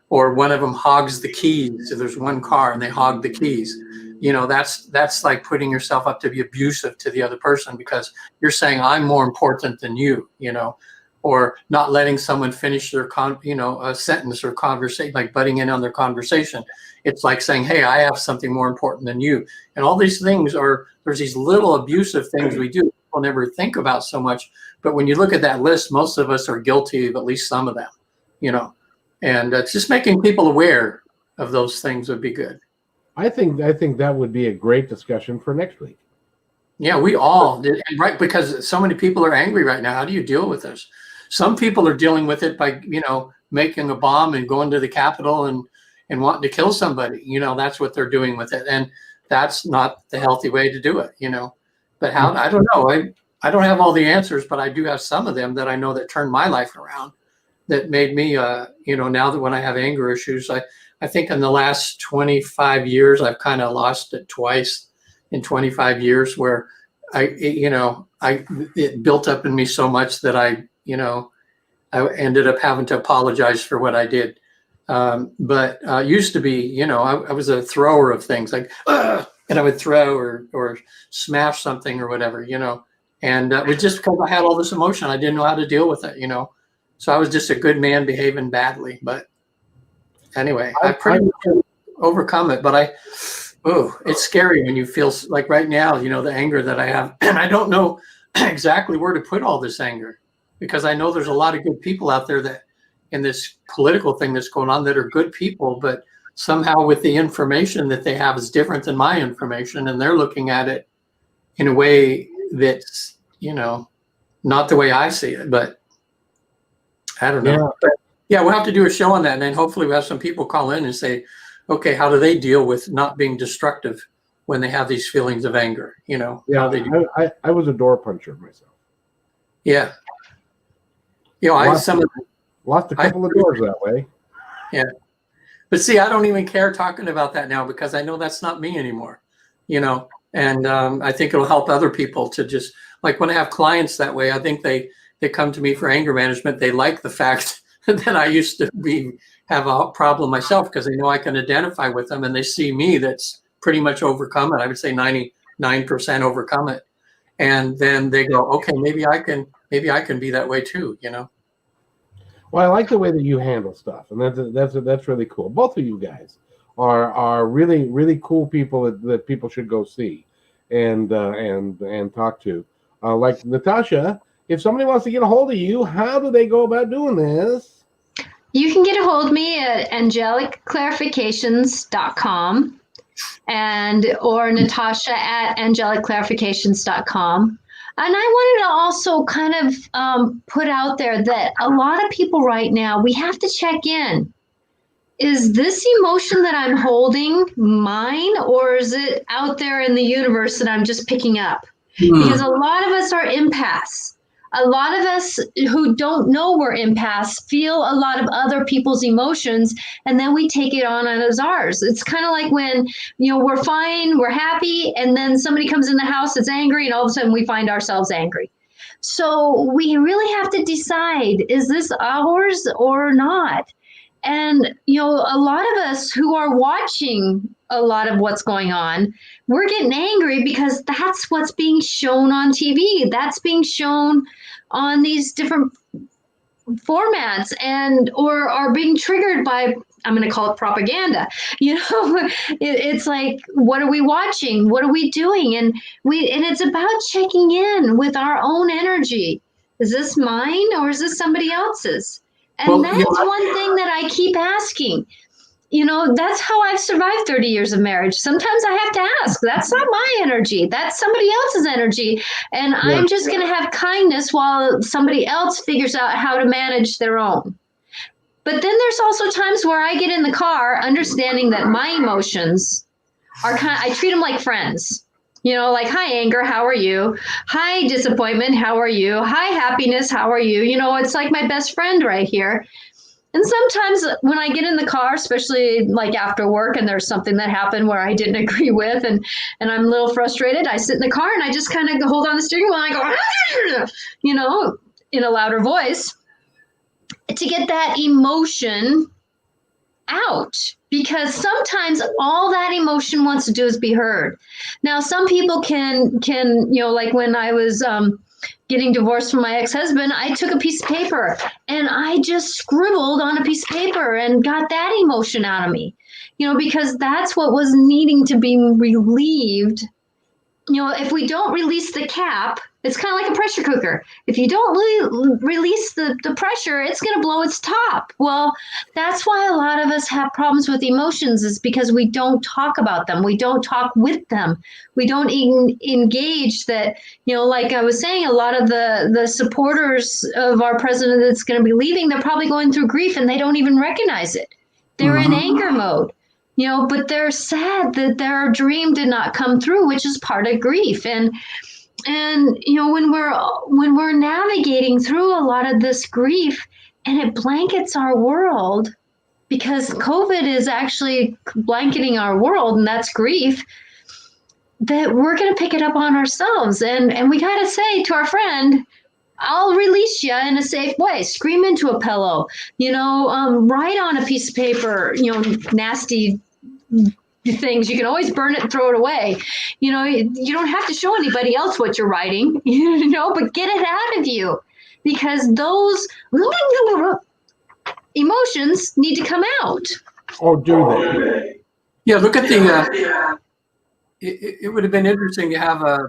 or one of them hogs the keys. So there's one car and they hog the keys. That's like putting yourself up to be abusive to the other person because you're saying I'm more important than you, or not letting someone finish their a sentence or conversation, like butting in on their conversation. It's like saying, hey, I have something more important than you. And all these things there's these little abusive things we do people never think about so much. But when you look at that list, most of us are guilty of at least some of them, and just making people aware of those things would be good. I think that would be a great discussion for next week. Yeah, we all did, right? Because so many people are angry right now. How do you deal with this? Some people are dealing with it by, making a bomb and going to the Capitol and wanting to kill somebody. That's what they're doing with it, and that's not the healthy way to do it. But how? I don't know. I don't have all the answers, but I do have some of them that I know that turned my life around. That made me, now that when I have anger issues, I think in the last 25 years, I've kind of lost it twice in 25 years where it built up in me so much that I ended up having to apologize for what I did. But used to be, I was a thrower of things and I would throw or smash something or whatever, and it was just because I had all this emotion. I didn't know how to deal with it, So I was just a good man behaving badly, but anyway, I pretty much overcome it. But it's scary when you feel like right now, the anger that I have, and I don't know exactly where to put all this anger because I know there's a lot of good people out there that in this political thing that's going on that are good people, but somehow with the information that they have is different than my information, and they're looking at it in a way that's, not the way I see it, but I don't know. Yeah. But yeah, we'll have to do a show on that, and then hopefully we'll have some people call in and say, okay, how do they deal with not being destructive when they have these feelings of anger? Yeah, how they do. I was a door puncher myself. Yeah. Lost a couple of doors that way. Yeah. But see, I don't even care talking about that now because I know that's not me anymore, and I think it'll help other people to just, like when I have clients that way, I think they come to me for anger management. They like the fact that I used to have a problem myself because they know I can identify with them, and they see me that's pretty much overcome it. I would say 99% overcome it. And then they go, okay, maybe I can be that way too, Well, I like the way that you handle stuff, and that's really cool. Both of you guys are really, really cool people that people should go see and talk to. Like Natasha, if somebody wants to get a hold of you, how do they go about doing this? You can get a hold of me at angelicclarifications.com or Natasha at angelicclarifications.com. And I wanted to also kind of put out there that a lot of people right now, we have to check in. Is this emotion that I'm holding mine, or is it out there in the universe that I'm just picking up? Because a lot of us are empaths. A lot of us who don't know we're empaths feel a lot of other people's emotions, and then we take it on as ours. It's kind of like when, we're fine, we're happy, and then somebody comes in the house that's angry, and all of a sudden we find ourselves angry. So we really have to decide, is this ours or not? And, a lot of us who are watching a lot of what's going on, we're getting angry because that's what's being shown on TV. That's being shown on these different formats or are being triggered by, I'm going to call it propaganda. It's like, what are we watching? What are we doing? And it's about checking in with our own energy. Is this mine or is this somebody else's? And that's one thing that I keep asking. That's how I've survived 30 years of marriage. Sometimes I have to ask, that's not my energy. That's somebody else's energy. And I'm just going to have kindness while somebody else figures out how to manage their own. But then there's also times where I get in the car understanding that my emotions are I treat them like friends. Like, hi, anger, how are you? Hi, disappointment, how are you? Hi, happiness, how are you? It's like my best friend right here. And sometimes when I get in the car, especially like after work, and there's something that happened where I didn't agree with, and I'm a little frustrated, I sit in the car and I just kind of hold on the steering wheel and I go, in a louder voice to get that emotion out. Because sometimes all that emotion wants to do is be heard. Now, some people can, like when I was getting divorced from my ex-husband, I took a piece of paper and I just scribbled on a piece of paper and got that emotion out of me, because that's what was needing to be relieved. If we don't release the cap, it's kind of like a pressure cooker. If you don't release the pressure, it's going to blow its top. Well, that's why a lot of us have problems with emotions, is because we don't talk about them. We don't talk with them. We don't engage that, like I was saying, a lot of the supporters of our president that's going to be leaving, they're probably going through grief and they don't even recognize it. They're in anger mode. But they're sad that their dream did not come through, which is part of grief. And when we're navigating through a lot of this grief, and it blankets our world, because COVID is actually blanketing our world, and that's grief, that we're going to pick it up on ourselves. And we got to say to our friend, I'll release you in a safe way. Scream into a pillow, write on a piece of paper, nasty things. You can always burn it and throw it away. You don't have to show anybody else what you're writing, but get it out of you, because those emotions need to come out. Or do they? Yeah, look at the, it would have been interesting to have a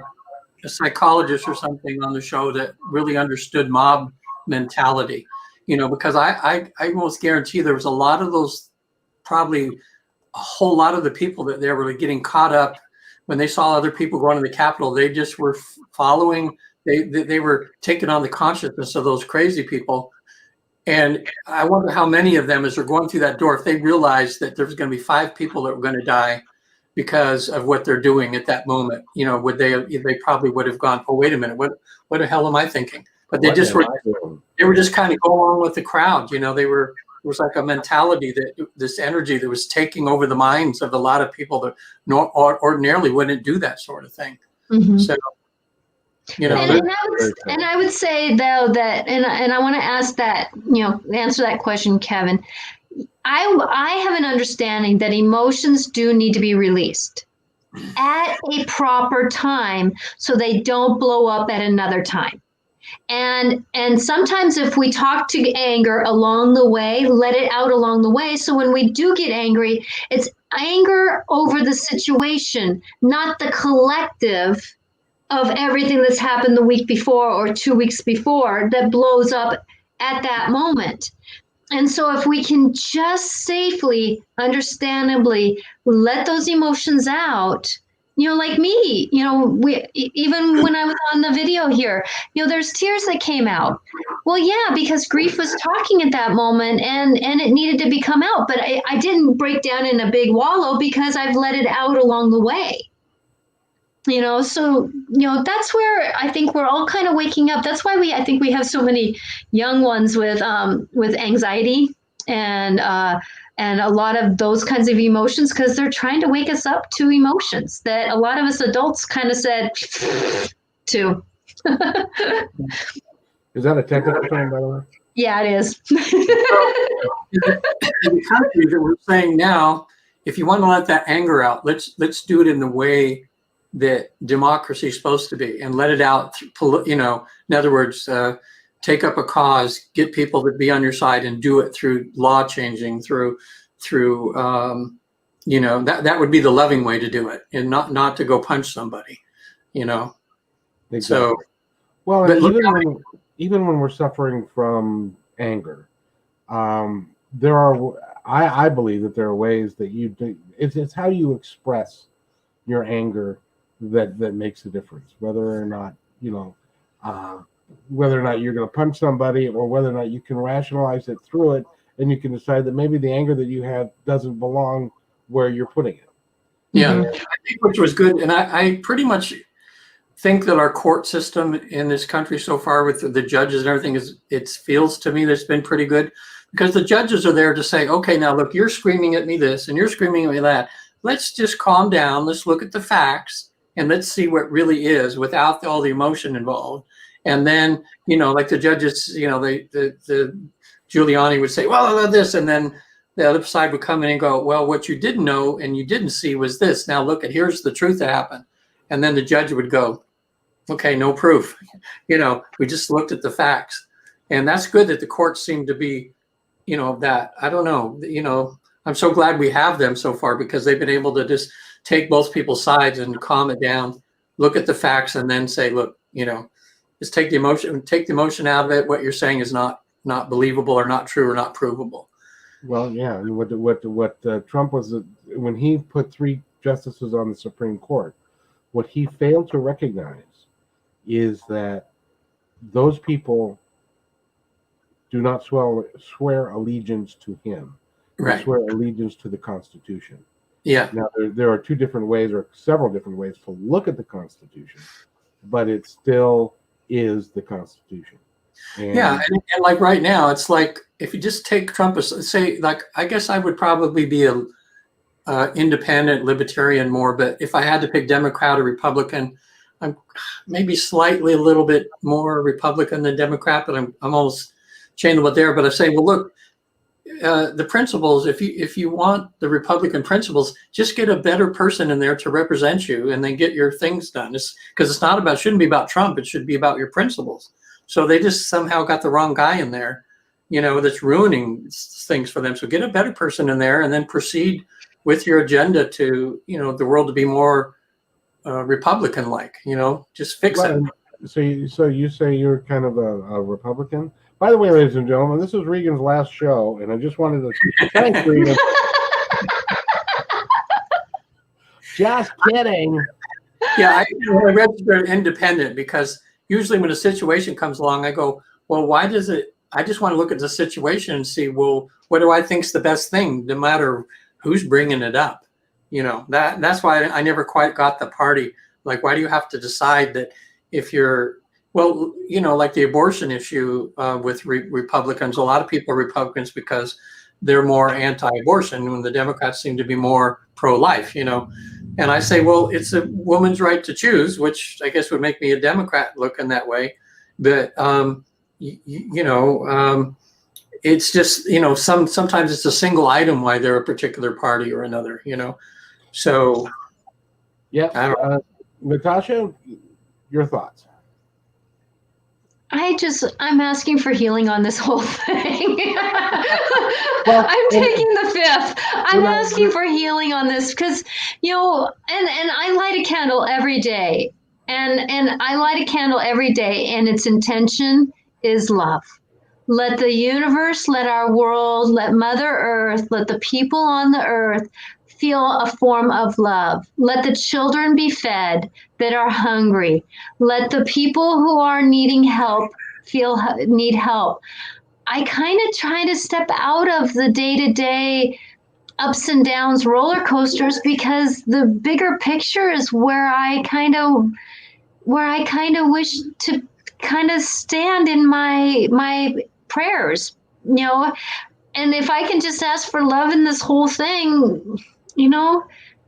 psychologist or something on the show that really understood mob mentality, because I almost guarantee there was a lot of those probably whole lot of the people that they were getting caught up when they saw other people going to the Capitol. They just were following. They were taking on the consciousness of those crazy people. And I wonder how many of them, as they're going through that door, if they realized that there's going to be 5 people that were going to die because of what they're doing at that moment, would they probably would have gone, oh, wait a minute, what the hell am I thinking? But they just were just kind of going along with the crowd. It was like a mentality that this energy that was taking over the minds of a lot of people that ordinarily wouldn't do that sort of thing. Mm-hmm. So, and I would say though that, and I want to ask that, answer that question, Kevin. I have an understanding that emotions do need to be released at a proper time so they don't blow up at another time. And sometimes if we talk to anger along the way, let it out along the way. So when we do get angry, it's anger over the situation, not the collective of everything that's happened the week before or 2 weeks before that blows up at that moment. And so if we can just safely, understandably let those emotions out, like me, even when I was on the video here, there's tears that came out. Well, yeah, because grief was talking at that moment and it needed to come out. But I didn't break down in a big wallow because I've let it out along the way. So, that's where I think we're all kind of waking up. That's why I think we have so many young ones with anxiety and a lot of those kinds of emotions, because they're trying to wake us up to emotions that a lot of us adults kind of said to. Is that a technical term, by the way? Yeah, it is. In the country that we're saying now, if you want to let that anger out, let's do it in the way that democracy is supposed to be, and let it out. In other words, take up a cause, get people to be on your side, and do it through law changing, through that would be the loving way to do it, and not to go punch somebody. Exactly. So, well, even when we're suffering from anger, there are. I believe that there are ways that you do. It's how you express your anger that makes a difference. Whether or not you're going to punch somebody, or whether or not you can rationalize it through it, and you can decide that maybe the anger that you have doesn't belong where you're putting it. Yeah, I think which was good, and I pretty much think that our court system in this country so far, with the judges and everything, it feels to me that's been pretty good, because the judges are there to say, okay, now look, you're screaming at me this and you're screaming at me that. Let's just calm down. Let's look at the facts and let's see what really is without all the emotion involved. And then, like the judges, the Giuliani would say, well, this, and then the other side would come in and go, well, what you didn't know and you didn't see was this. Now look, here's the truth that happened. And then the judge would go, okay, no proof. We just looked at the facts. And that's good that the courts seem to be, that. I don't know, I'm so glad we have them so far, because they've been able to just take both people's sides and calm it down, look at the facts, and then say, look, just take the emotion out of it. What you're saying is not believable, or not true, or not provable. Well, yeah. And what Trump was, when he put 3 justices on the Supreme Court, what he failed to recognize is that those people do not swear allegiance to him. Right. They swear allegiance to the Constitution. Yeah. Now, there are 2 different ways, or several different ways, to look at the Constitution, but it still is the Constitution. And and like right now, it's like, if you just take Trump, say, like, I guess I would probably be a independent libertarian more, but if I had to pick Democrat or Republican, I'm maybe slightly a little bit more Republican than Democrat, but I'm almost changeable there. But I say, well, look, the principles, if you want the Republican principles, just get a better person in there to represent you, and then get your things done. Because it shouldn't be about Trump. It should be about your principles. So they just somehow got the wrong guy in there, that's ruining things for them. So get a better person in there, and then proceed with your agenda to, the world to be more Republican-like, just fix it. So you say you're kind of a Republican? By the way, ladies and gentlemen, this is Regan's last show, and I just wanted to thank Regan. Just kidding. Yeah, I register independent because usually when a situation comes along, I go, well, why does it? I just want to look at the situation and see, well, what do I think's the best thing, no matter who's bringing it up. That's why I never quite got the party. Like, why do you have to decide that if you're, well, like the abortion issue with Republicans, a lot of people are Republicans because they're more anti-abortion when the Democrats seem to be more pro-life, And I say, well, it's a woman's right to choose, which I guess would make me a Democrat looking that way. But, it's just, sometimes it's a single item why they're a particular party or another, So, Yeah. Natasha, your thoughts? I'm asking for healing on this whole thing. Well, I'm taking the fifth. I'm asking for healing on this because, and I light a candle every day. And I light a candle every day, and its intention is love. Let the universe, let our world, let Mother Earth, let the people on the earth feel a form of love. Let the children be fed that are hungry. Let the people who are needing help need help. I kind of try to step out of the day-to-day ups and downs roller coasters because the bigger picture is where I kind of wish to kind of stand in my prayers, and if I can just ask for love in this whole thing,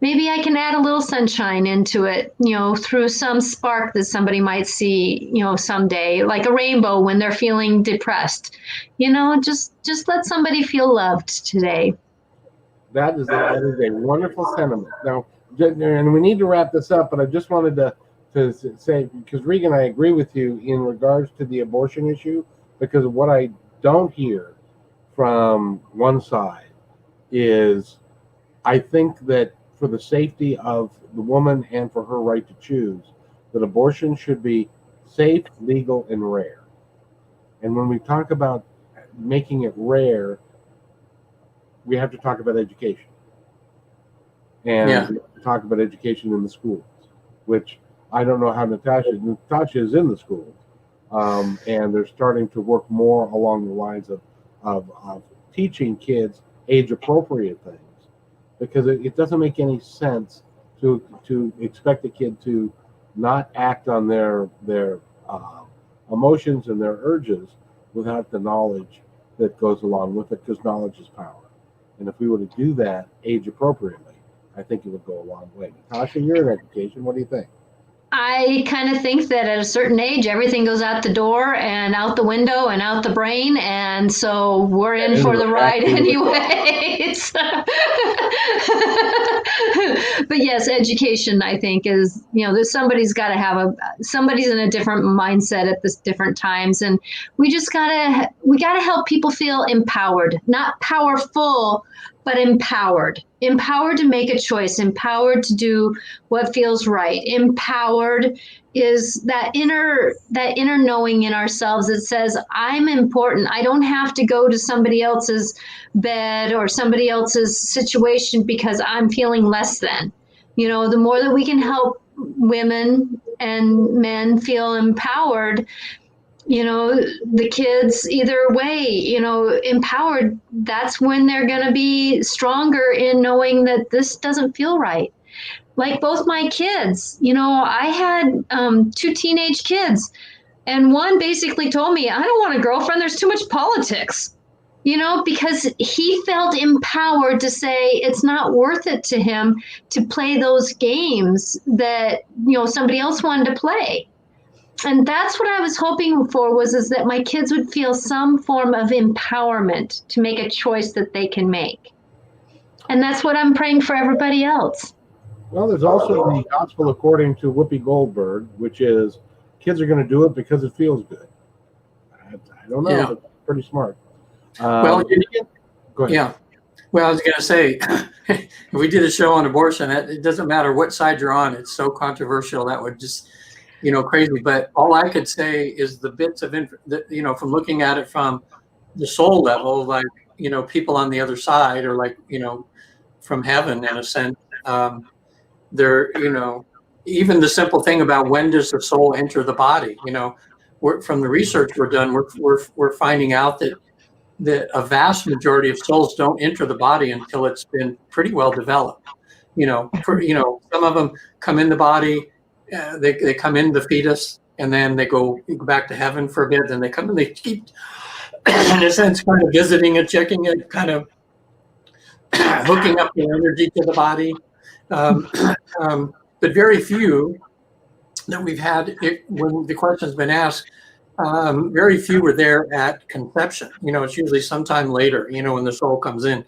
maybe I can add a little sunshine into it, through some spark that somebody might see, someday, like a rainbow when they're feeling depressed, just let somebody feel loved today. That is a wonderful sentiment. Now, and we need to wrap this up, but I just wanted to say, because Regan, I agree with you in regards to the abortion issue, because what I don't hear from one side is, I think that for the safety of the woman and for her right to choose, that abortion should be safe, legal, and rare. And when we talk about making it rare, we have to talk about education. And talk about education in the schools, which I don't know how Natasha is in the schools. And they're starting to work more along the lines of teaching kids age-appropriate things, because it doesn't make any sense to expect a kid to not act on their emotions and their urges without the knowledge that goes along with it, because knowledge is power. And if we were to do that age-appropriately, I think it would go a long way. Natasha, you're in education. What do you think? I kind of think that at a certain age, everything goes out the door and out the window and out the brain. And so we're in for the ride anyways. But yes, education, I think, is, somebody's got to have somebody's in a different mindset at this different times. And we got to help people feel empowered, not powerful, but empowered to make a choice, empowered to do what feels right. Empowered is that inner knowing in ourselves that says, I'm important. I don't have to go to somebody else's bed or somebody else's situation because I'm feeling less than. The more that we can help women and men feel empowered, the kids, either way, empowered, that's when they're going to be stronger in knowing that this doesn't feel right. Like both my kids, I had 2 teenage kids, and one basically told me, I don't want a girlfriend. There's too much politics, because he felt empowered to say it's not worth it to him to play those games that, somebody else wanted to play. And that's what I was hoping for, is that my kids would feel some form of empowerment to make a choice that they can make. And that's what I'm praying for everybody else. Well, there's also the gospel according to Whoopi Goldberg, which is kids are going to do it because it feels good. I don't know, but pretty smart. Well, go ahead. Yeah. Well, I was going to say, if we did a show on abortion, it doesn't matter what side you're on. It's so controversial that would just, crazy. But all I could say is the bits of, from looking at it from the soul level, like, people on the other side, or like, from heaven in a sense, There, even the simple thing about when does the soul enter the body, from the research we're finding out that a vast majority of souls don't enter the body until it's been pretty well developed. Some of them come in the body, they come in the fetus, and then they go back to heaven for a bit. Then they come and they keep, in a sense, kind of visiting it, checking it, kind of hooking up the energy to the body. But very few that we've had, when the question's been asked, very few were there at conception. It's usually sometime later, when the soul comes in.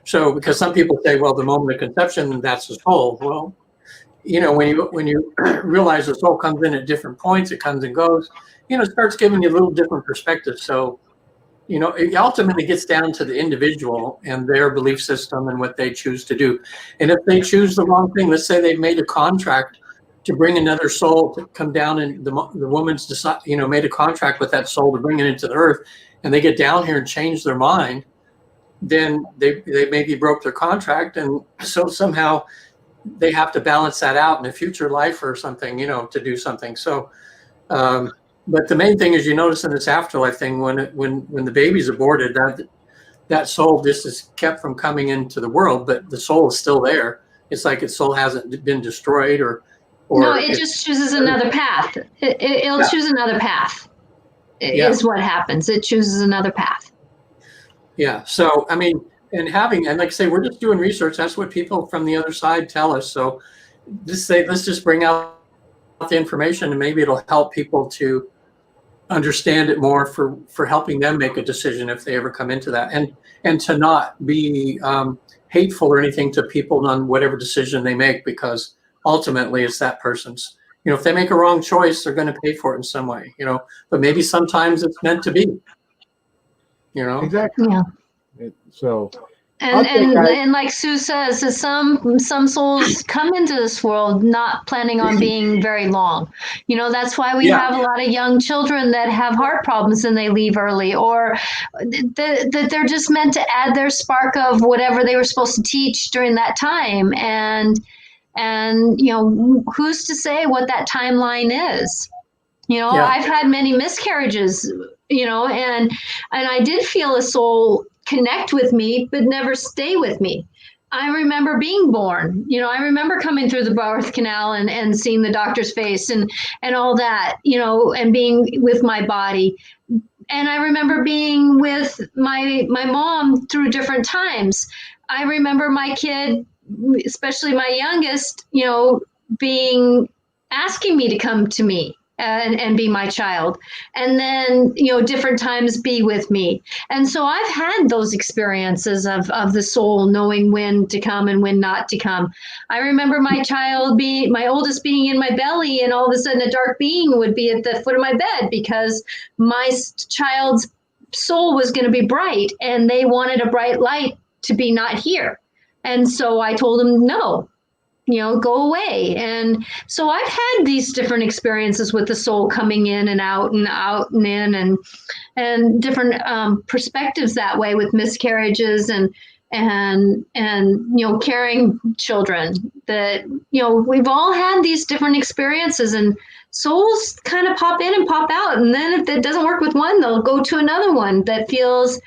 So, because some people say, well, the moment of conception, that's the soul. Well, when you realize the soul comes in at different points, it comes and goes, it starts giving you a little different perspective. So, it ultimately gets down to the individual and their belief system and what they choose to do. And if they choose the wrong thing, let's say they've made a contract to bring another soul to come down, and the woman's made a contract with that soul to bring it into the earth, and they get down here and change their mind, then they maybe broke their contract, and so somehow they have to balance that out in a future life or something, to do something. So, but the main thing is, you notice in this afterlife thing, when the baby's aborted, that soul just is kept from coming into the world, but the soul is still there. It's like its soul hasn't been destroyed, or no, it just chooses another path. It'll choose another path. Is what happens. It chooses another path. Yeah. So, I mean, and like I say, we're just doing research. That's what people from the other side tell us. So let's just bring out the information, and maybe it'll help people to understand it more for helping them make a decision if they ever come into that, and to not be hateful or anything to people on whatever decision they make, because ultimately it's that person's. If they make a wrong choice, they're going to pay for it in some way, but maybe sometimes it's meant to be, Exactly. Yeah. So, and like Sue says, some souls come into this world not planning on being very long. That's why we have a lot of young children that have heart problems and they leave early, or that they're just meant to add their spark of whatever they were supposed to teach during that time. And who's to say what that timeline is? I've had many miscarriages, and I did feel a soul connect with me, but never stay with me. I remember being born, I remember coming through the birth canal and seeing the doctor's face and all that, and being with my body. And I remember being with my mom through different times. I remember my kid, especially my youngest, asking me to come to me and be my child, and then different times be with me. And so I've had those experiences of the soul knowing when to come and when not to come. I remember my oldest being in my belly, and all of a sudden a dark being would be at the foot of my bed because my child's soul was going to be bright, and they wanted a bright light to be not here. And so I told them, no, go away. And so I've had these different experiences with the soul coming in and out and out and in, and different perspectives that way, with miscarriages and carrying children, that, we've all had these different experiences, and souls kind of pop in and pop out. And then if it doesn't work with one, they'll go to another one that feels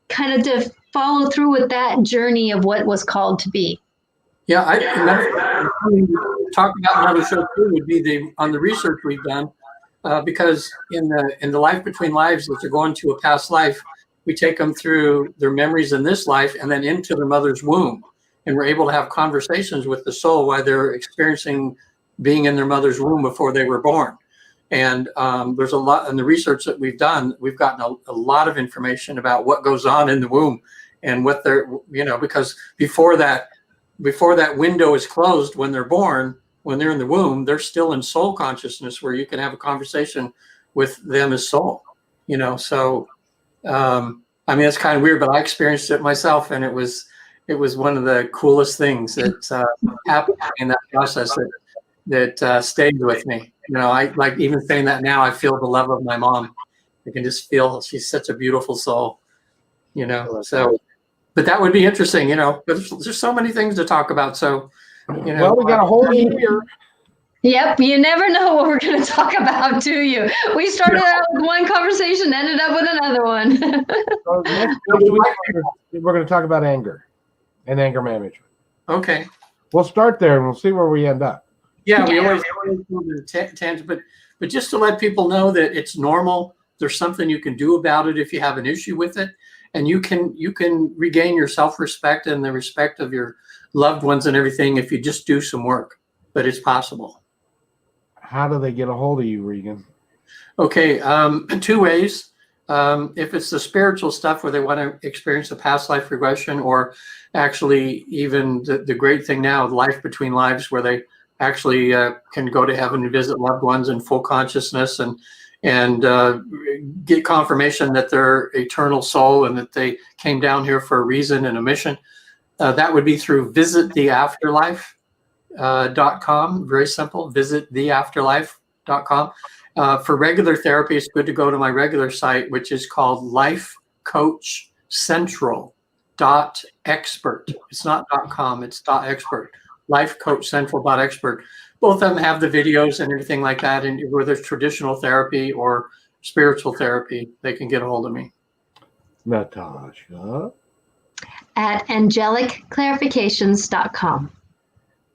kind of to follow through with that journey of what was called to be. Yeah, talking about another show too would be on the research we've done, because in the life between lives, if they're going to a past life, we take them through their memories in this life and then into their mother's womb, and we're able to have conversations with the soul while they're experiencing being in their mother's womb before they were born. And there's a lot in the research that we've done. We've gotten a lot of information about what goes on in the womb and what they're, because before that window is closed when they're born, when they're in the womb, they're still in soul consciousness, where you can have a conversation with them as soul, So, I mean, it's kind of weird, but I experienced it myself, and it was one of the coolest things that happened in that process that stayed with me. I like even saying that now. I feel the love of my mom. I can just feel she's such a beautiful soul, So. But that would be interesting, but there's so many things to talk about. So You know, Well, we got a whole year. Yep, you never know what we're going to talk about, do you? We started out with one conversation, ended up with another one. So next week, we're going to talk about anger and anger management. Okay. We'll start there and we'll see where we end up. Yeah, we always go to the tangent, but just to let people know that it's normal. There's something you can do about it if you have an issue with it, and you can regain your self-respect and the respect of your loved ones and everything if you just do some work. But it's possible. How do they get a hold of you, Regan? Okay, two ways. If it's the spiritual stuff where they want to experience a past life regression, or actually even the great thing now, life between lives, where they actually can go to heaven and visit loved ones in full consciousness and get confirmation that they're eternal soul and that they came down here for a reason and a mission. That would be through visittheafterlife.com. Very simple, visittheafterlife.com. For regular therapy, it's good to go to my regular site, which is called lifecoachcentral.expert. It's not .com, it's .expert. Lifecoachcentral.expert. Both of them have the videos and everything like that. And whether it's traditional therapy or spiritual therapy, they can get a hold of me. Natasha? At angelicclarifications.com.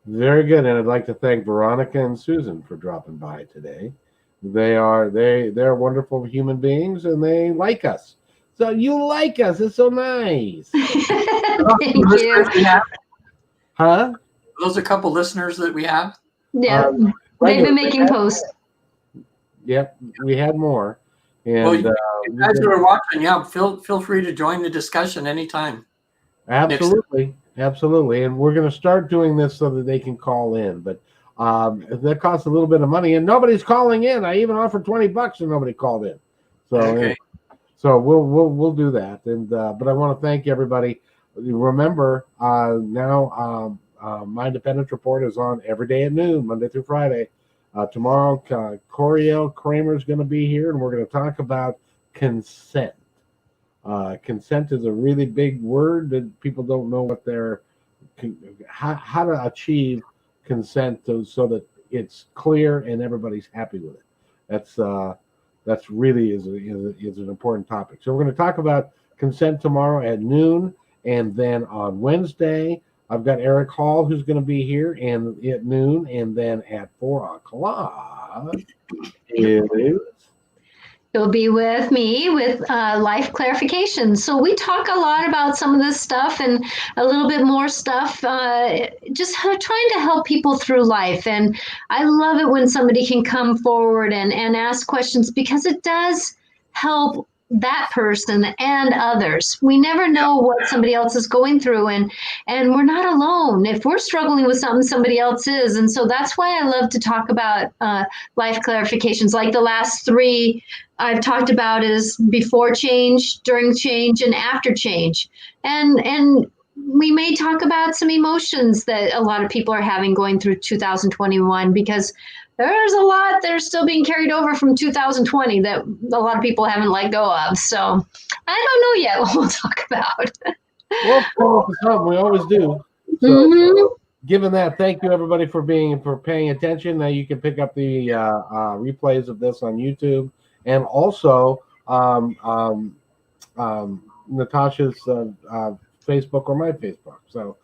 Very good. And I'd like to thank Veronica and Susan for dropping by today. They're wonderful human beings and they like us. So you like us. It's so nice. Thank you. Huh? Those are a couple listeners that we have. Yeah, they've been making posts. Yep, we had more. And Well, you guys who are watching, yeah, feel free to join the discussion anytime. Absolutely. And we're going to start doing this so that they can call in. But that costs a little bit of money, and nobody's calling in. I even offered $20 and nobody called in. So Okay. So we'll do that. And but I want to thank everybody. Remember, now My Independence Report is on every day at noon, Monday through Friday. Tomorrow, Coriel Kramer is going to be here, and we're going to talk about consent. Consent is a really big word that people don't know what how to achieve consent so that it's clear and everybody's happy with it. That's really is an important topic. So we're going to talk about consent tomorrow at noon, and then on Wednesday I've got Eric Hall who's going to be here and at noon, and then at 4:00 He'll be with me with life clarification. So we talk a lot about some of this stuff and a little bit more stuff, just trying to help people through life. And I love it when somebody can come forward and ask questions, because it does help that person and others. We never know what somebody else is going through, and we're not alone. If we're struggling with something, somebody else is. And so that's why I love to talk about life clarifications. Like the last 3 I've talked about is before change, during change, and after change. And we may talk about some emotions that a lot of people are having going through 2021, because there's a lot that are still being carried over from 2020 that a lot of people haven't let go of. So I don't know yet what we'll talk about. We'll come up with something. We always do. So, given that, thank you everybody for paying attention. Now you can pick up the replays of this on YouTube, and also Natasha's Facebook or my Facebook. So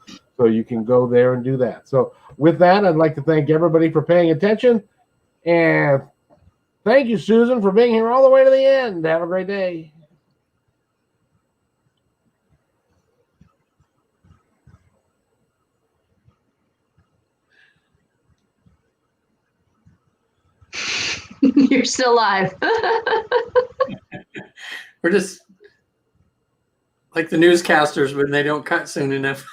you can go there and do that. So with that, I'd like to thank everybody for paying attention. And thank you, Susan, for being here all the way to the end. Have a great day. You're still live. We're just like the newscasters when they don't cut soon enough.